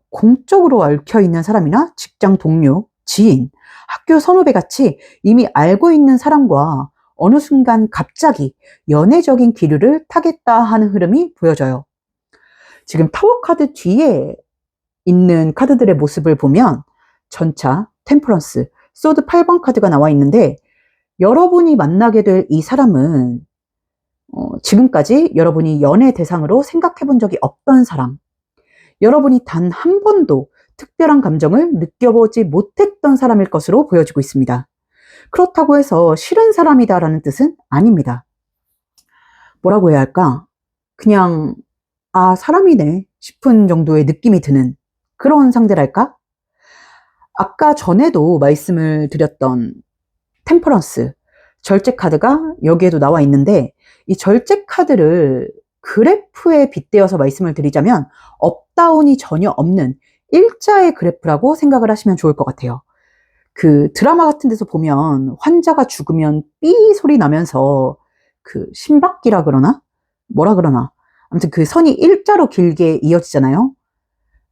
공적으로 얽혀 있는 사람이나 직장 동료, 지인, 학교 선후배 같이 이미 알고 있는 사람과 어느 순간 갑자기 연애적인 기류를 타겠다 하는 흐름이 보여져요. 지금 타워 카드 뒤에 있는 카드들의 모습을 보면 전차, 템퍼런스, 소드 8번 카드가 나와 있는데 여러분이 만나게 될 이 사람은 지금까지 여러분이 연애 대상으로 생각해 본 적이 없던 사람, 여러분이 단 한 번도 특별한 감정을 느껴보지 못했던 사람일 것으로 보여지고 있습니다. 그렇다고 해서 싫은 사람이다라는 뜻은 아닙니다. 뭐라고 해야 할까? 그냥 사람이네 싶은 정도의 느낌이 드는 그런 상대랄까? 아까 전에도 말씀을 드렸던 템퍼런스, 절제 카드가 여기에도 나와 있는데 이 절제 카드를 그래프에 빗대어서 말씀을 드리자면 업다운이 전혀 없는 일자의 그래프라고 생각을 하시면 좋을 것 같아요. 그 드라마 같은 데서 보면 환자가 죽으면 삐 소리 나면서 그 심박기라 그러나? 뭐라 그러나? 아무튼 그 선이 일자로 길게 이어지잖아요.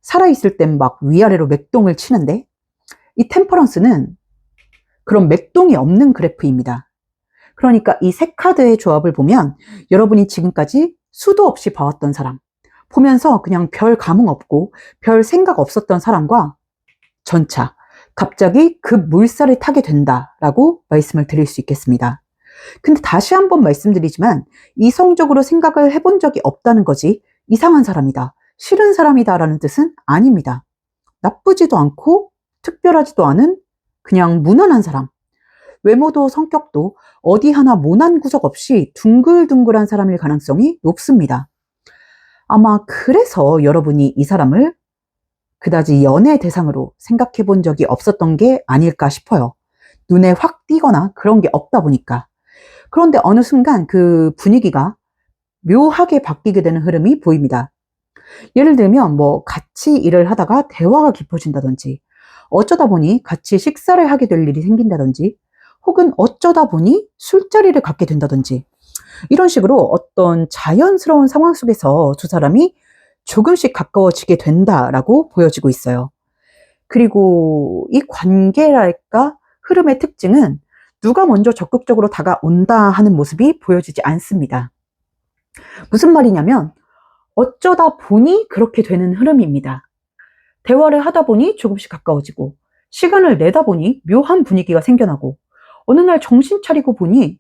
살아있을 땐 막 위아래로 맥동을 치는데 이 템퍼런스는 그런 맥동이 없는 그래프입니다. 그러니까 이 세 카드의 조합을 보면 여러분이 지금까지 수도 없이 봐왔던 사람, 보면서 그냥 별 감흥 없고 별 생각 없었던 사람과 전차, 갑자기 급 물살을 타게 된다라고 말씀을 드릴 수 있겠습니다. 근데 다시 한번 말씀드리지만 이성적으로 생각을 해본 적이 없다는 거지 이상한 사람이다, 싫은 사람이다 라는 뜻은 아닙니다. 나쁘지도 않고 특별하지도 않은 그냥 무난한 사람, 외모도 성격도 어디 하나 모난 구석 없이 둥글둥글한 사람일 가능성이 높습니다. 아마 그래서 여러분이 이 사람을 그다지 연애 대상으로 생각해 본 적이 없었던 게 아닐까 싶어요. 눈에 확 띄거나 그런 게 없다 보니까. 그런데 어느 순간 그 분위기가 묘하게 바뀌게 되는 흐름이 보입니다. 예를 들면 같이 일을 하다가 대화가 깊어진다든지, 어쩌다 보니 같이 식사를 하게 될 일이 생긴다든지, 혹은 어쩌다 보니 술자리를 갖게 된다든지, 이런 식으로 어떤 자연스러운 상황 속에서 두 사람이 조금씩 가까워지게 된다라고 보여지고 있어요. 그리고 이 관계랄까 흐름의 특징은 누가 먼저 적극적으로 다가온다 하는 모습이 보여지지 않습니다. 무슨 말이냐면 어쩌다 보니 그렇게 되는 흐름입니다. 대화를 하다 보니 조금씩 가까워지고 시간을 내다 보니 묘한 분위기가 생겨나고 어느 날 정신 차리고 보니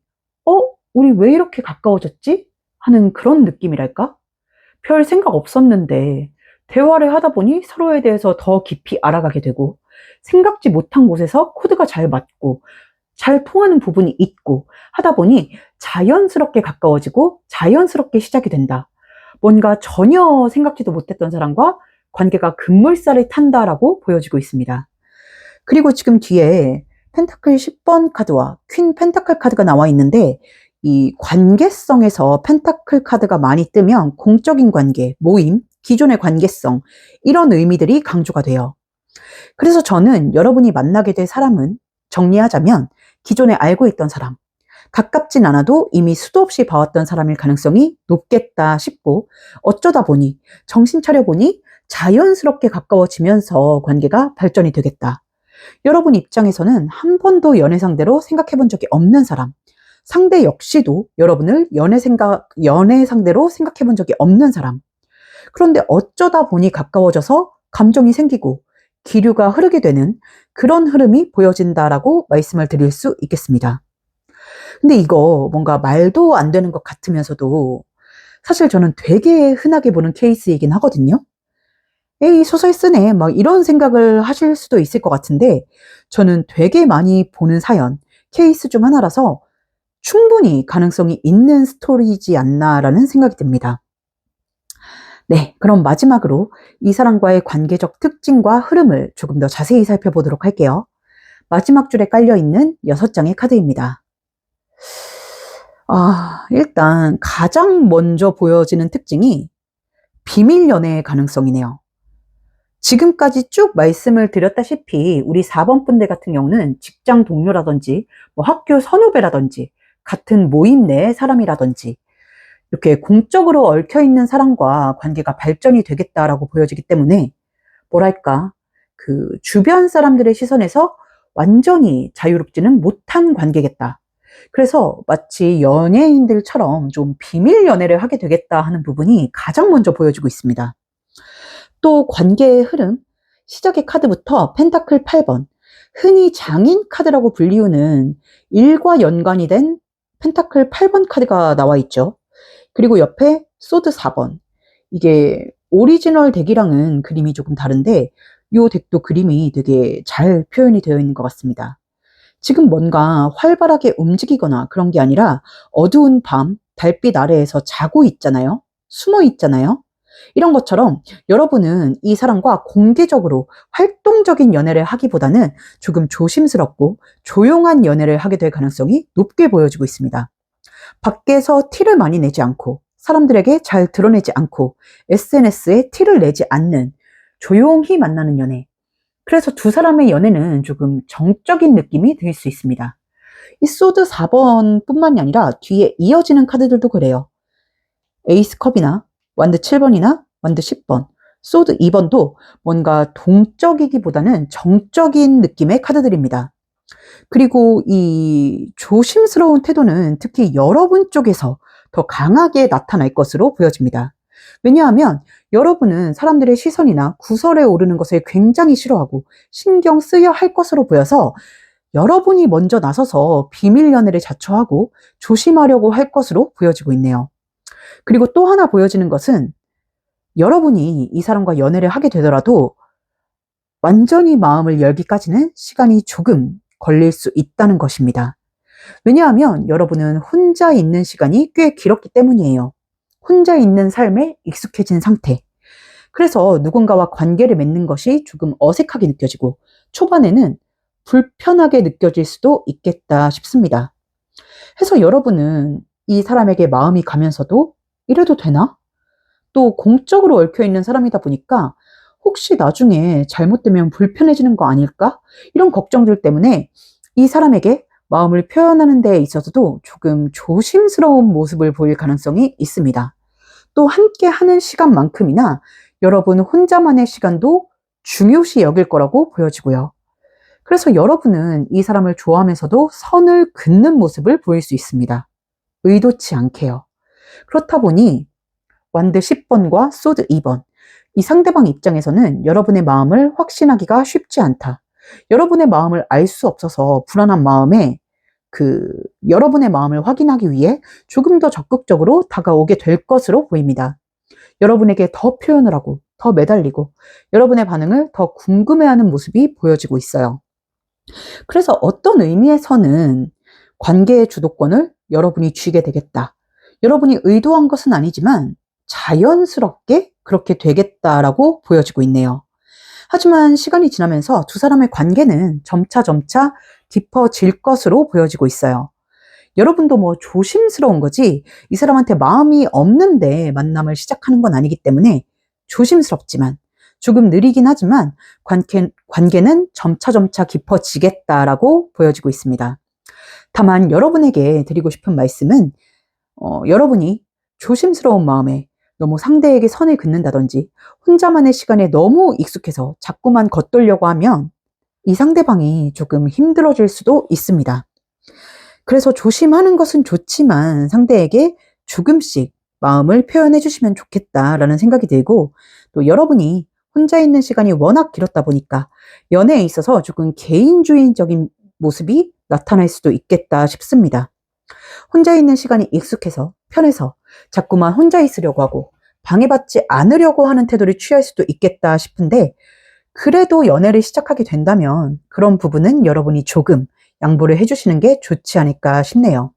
우리 왜 이렇게 가까워졌지? 하는 그런 느낌이랄까? 별 생각 없었는데 대화를 하다 보니 서로에 대해서 더 깊이 알아가게 되고 생각지 못한 곳에서 코드가 잘 맞고 잘 통하는 부분이 있고 하다 보니 자연스럽게 가까워지고 자연스럽게 시작이 된다. 뭔가 전혀 생각지도 못했던 사람과 관계가 급물살을 탄다라고 보여지고 있습니다. 그리고 지금 뒤에 펜타클 10번 카드와 퀸 펜타클 카드가 나와 있는데 이 관계성에서 펜타클 카드가 많이 뜨면 공적인 관계, 모임, 기존의 관계성, 이런 의미들이 강조가 돼요. 그래서 저는 여러분이 만나게 될 사람은 정리하자면 기존에 알고 있던 사람, 가깝진 않아도 이미 수도 없이 봐왔던 사람일 가능성이 높겠다 싶고, 어쩌다 보니 정신 차려보니 자연스럽게 가까워지면서 관계가 발전이 되겠다. 여러분 입장에서는 한 번도 연애 상대로 생각해 본 적이 없는 사람, 상대 역시도 여러분을 연애 상대로 생각해 본 적이 없는 사람. 그런데 어쩌다 보니 가까워져서 감정이 생기고 기류가 흐르게 되는 그런 흐름이 보여진다라고 말씀을 드릴 수 있겠습니다. 근데 이거 뭔가 말도 안 되는 것 같으면서도 사실 저는 되게 흔하게 보는 케이스이긴 하거든요. 에이, 소설 쓰네. 막 이런 생각을 하실 수도 있을 것 같은데, 저는 되게 많이 보는 사연, 케이스 중 하나라서 충분히 가능성이 있는 스토리이지 않나라는 생각이 듭니다. 네, 그럼 마지막으로 이 사람과의 관계적 특징과 흐름을 조금 더 자세히 살펴보도록 할게요. 마지막 줄에 깔려있는 6장의 카드입니다. 일단 가장 먼저 보여지는 특징이 비밀 연애의 가능성이네요. 지금까지 쭉 말씀을 드렸다시피 우리 4번 분들 같은 경우는 직장 동료라든지 학교 선후배라든지 같은 모임 내의 사람이라든지 이렇게 공적으로 얽혀있는 사람과 관계가 발전이 되겠다라고 보여지기 때문에 뭐랄까 그 주변 사람들의 시선에서 완전히 자유롭지는 못한 관계겠다. 그래서 마치 연예인들처럼 좀 비밀 연애를 하게 되겠다 하는 부분이 가장 먼저 보여지고 있습니다. 또 관계의 흐름, 시작의 카드부터 펜타클 8번, 흔히 장인 카드라고 불리우는 일과 연관이 된 펜타클 8번 카드가 나와 있죠. 그리고 옆에 소드 4번. 이게 오리지널 덱이랑은 그림이 조금 다른데 이 덱도 그림이 되게 잘 표현이 되어 있는 것 같습니다. 지금 뭔가 활발하게 움직이거나 그런 게 아니라 어두운 밤, 달빛 아래에서 자고 있잖아요. 숨어 있잖아요. 이런 것처럼 여러분은 이 사람과 공개적으로 활동적인 연애를 하기보다는 조금 조심스럽고 조용한 연애를 하게 될 가능성이 높게 보여지고 있습니다. 밖에서 티를 많이 내지 않고 사람들에게 잘 드러내지 않고 SNS에 티를 내지 않는 조용히 만나는 연애. 그래서 두 사람의 연애는 조금 정적인 느낌이 들 수 있습니다. 이 소드 4번 뿐만이 아니라 뒤에 이어지는 카드들도 그래요. 에이스 컵이나 완드 7번이나 완드 10번, 소드 2번도 뭔가 동적이기보다는 정적인 느낌의 카드들입니다. 그리고 이 조심스러운 태도는 특히 여러분 쪽에서 더 강하게 나타날 것으로 보여집니다. 왜냐하면 여러분은 사람들의 시선이나 구설에 오르는 것을 굉장히 싫어하고 신경 쓰여 할 것으로 보여서 여러분이 먼저 나서서 비밀 연애를 자초하고 조심하려고 할 것으로 보여지고 있네요. 그리고 또 하나 보여지는 것은 여러분이 이 사람과 연애를 하게 되더라도 완전히 마음을 열기까지는 시간이 조금 걸릴 수 있다는 것입니다. 왜냐하면 여러분은 혼자 있는 시간이 꽤 길었기 때문이에요. 혼자 있는 삶에 익숙해진 상태. 그래서 누군가와 관계를 맺는 것이 조금 어색하게 느껴지고 초반에는 불편하게 느껴질 수도 있겠다 싶습니다. 해서 여러분은 이 사람에게 마음이 가면서도 이래도 되나? 또 공적으로 얽혀있는 사람이다 보니까 혹시 나중에 잘못되면 불편해지는 거 아닐까? 이런 걱정들 때문에 이 사람에게 마음을 표현하는 데 있어서도 조금 조심스러운 모습을 보일 가능성이 있습니다. 또 함께 하는 시간만큼이나 여러분 혼자만의 시간도 중요시 여길 거라고 보여지고요. 그래서 여러분은 이 사람을 좋아하면서도 선을 긋는 모습을 보일 수 있습니다. 의도치 않게요. 그렇다 보니 완드 10번과 소드 2번, 이 상대방 입장에서는 여러분의 마음을 확신하기가 쉽지 않다. 여러분의 마음을 알 수 없어서 불안한 마음에 여러분의 마음을 확인하기 위해 조금 더 적극적으로 다가오게 될 것으로 보입니다. 여러분에게 더 표현을 하고 더 매달리고 여러분의 반응을 더 궁금해하는 모습이 보여지고 있어요. 그래서 어떤 의미에서는 관계의 주도권을 여러분이 쥐게 되겠다. 여러분이 의도한 것은 아니지만 자연스럽게 그렇게 되겠다라고 보여지고 있네요. 하지만 시간이 지나면서 두 사람의 관계는 점차 깊어질 것으로 보여지고 있어요. 여러분도 조심스러운 거지 이 사람한테 마음이 없는데 만남을 시작하는 건 아니기 때문에 조심스럽지만 조금 느리긴 하지만 관계는 점차 깊어지겠다라고 보여지고 있습니다. 다만 여러분에게 드리고 싶은 말씀은 여러분이 조심스러운 마음에 너무 상대에게 선을 긋는다든지 혼자만의 시간에 너무 익숙해서 자꾸만 겉돌려고 하면 이 상대방이 조금 힘들어질 수도 있습니다. 그래서 조심하는 것은 좋지만 상대에게 조금씩 마음을 표현해 주시면 좋겠다라는 생각이 들고, 또 여러분이 혼자 있는 시간이 워낙 길었다 보니까 연애에 있어서 조금 개인주의적인 모습이 나타날 수도 있겠다 싶습니다. 혼자 있는 시간이 익숙해서 편해서 자꾸만 혼자 있으려고 하고 방해받지 않으려고 하는 태도를 취할 수도 있겠다 싶은데, 그래도 연애를 시작하게 된다면 그런 부분은 여러분이 조금 양보를 해주시는 게 좋지 않을까 싶네요.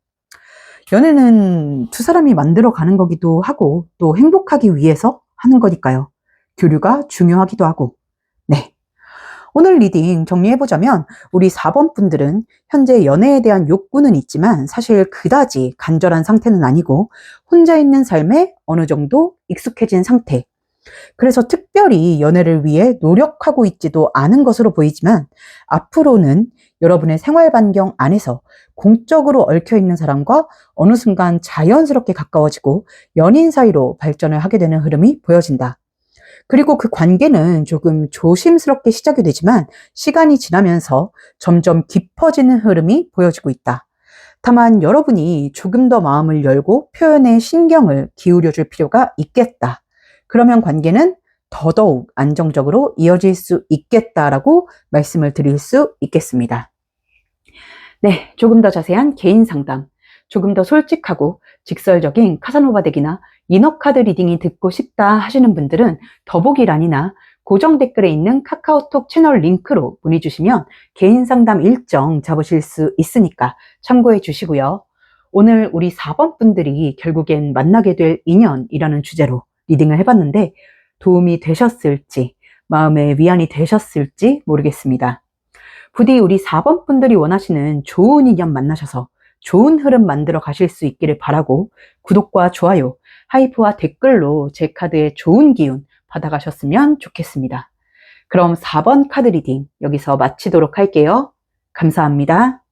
연애는 두 사람이 만들어 가는 거기도 하고 또 행복하기 위해서 하는 거니까요. 교류가 중요하기도 하고. 네. 오늘 리딩 정리해보자면 우리 4번 분들은 현재 연애에 대한 욕구는 있지만 사실 그다지 간절한 상태는 아니고 혼자 있는 삶에 어느 정도 익숙해진 상태. 그래서 특별히 연애를 위해 노력하고 있지도 않은 것으로 보이지만 앞으로는 여러분의 생활 반경 안에서 공적으로 얽혀있는 사람과 어느 순간 자연스럽게 가까워지고 연인 사이로 발전을 하게 되는 흐름이 보여진다. 그리고 그 관계는 조금 조심스럽게 시작이 되지만 시간이 지나면서 점점 깊어지는 흐름이 보여지고 있다. 다만 여러분이 조금 더 마음을 열고 표현에 신경을 기울여 줄 필요가 있겠다. 그러면 관계는 더더욱 안정적으로 이어질 수 있겠다라고 말씀을 드릴 수 있겠습니다. 네, 조금 더 자세한 개인 상담, 조금 더 솔직하고 직설적인 카사노바 덱이나 이너카드 리딩이 듣고 싶다 하시는 분들은 더보기란이나 고정 댓글에 있는 카카오톡 채널 링크로 문의 주시면 개인 상담 일정 잡으실 수 있으니까 참고해 주시고요. 오늘 우리 4번 분들이 결국엔 만나게 될 인연이라는 주제로 리딩을 해봤는데 도움이 되셨을지, 마음의 위안이 되셨을지 모르겠습니다. 부디 우리 4번 분들이 원하시는 좋은 인연 만나셔서 좋은 흐름 만들어 가실 수 있기를 바라고 구독과 좋아요, 하이프와 댓글로 제 카드의 좋은 기운 받아가셨으면 좋겠습니다. 그럼 4번 카드 리딩 여기서 마치도록 할게요. 감사합니다.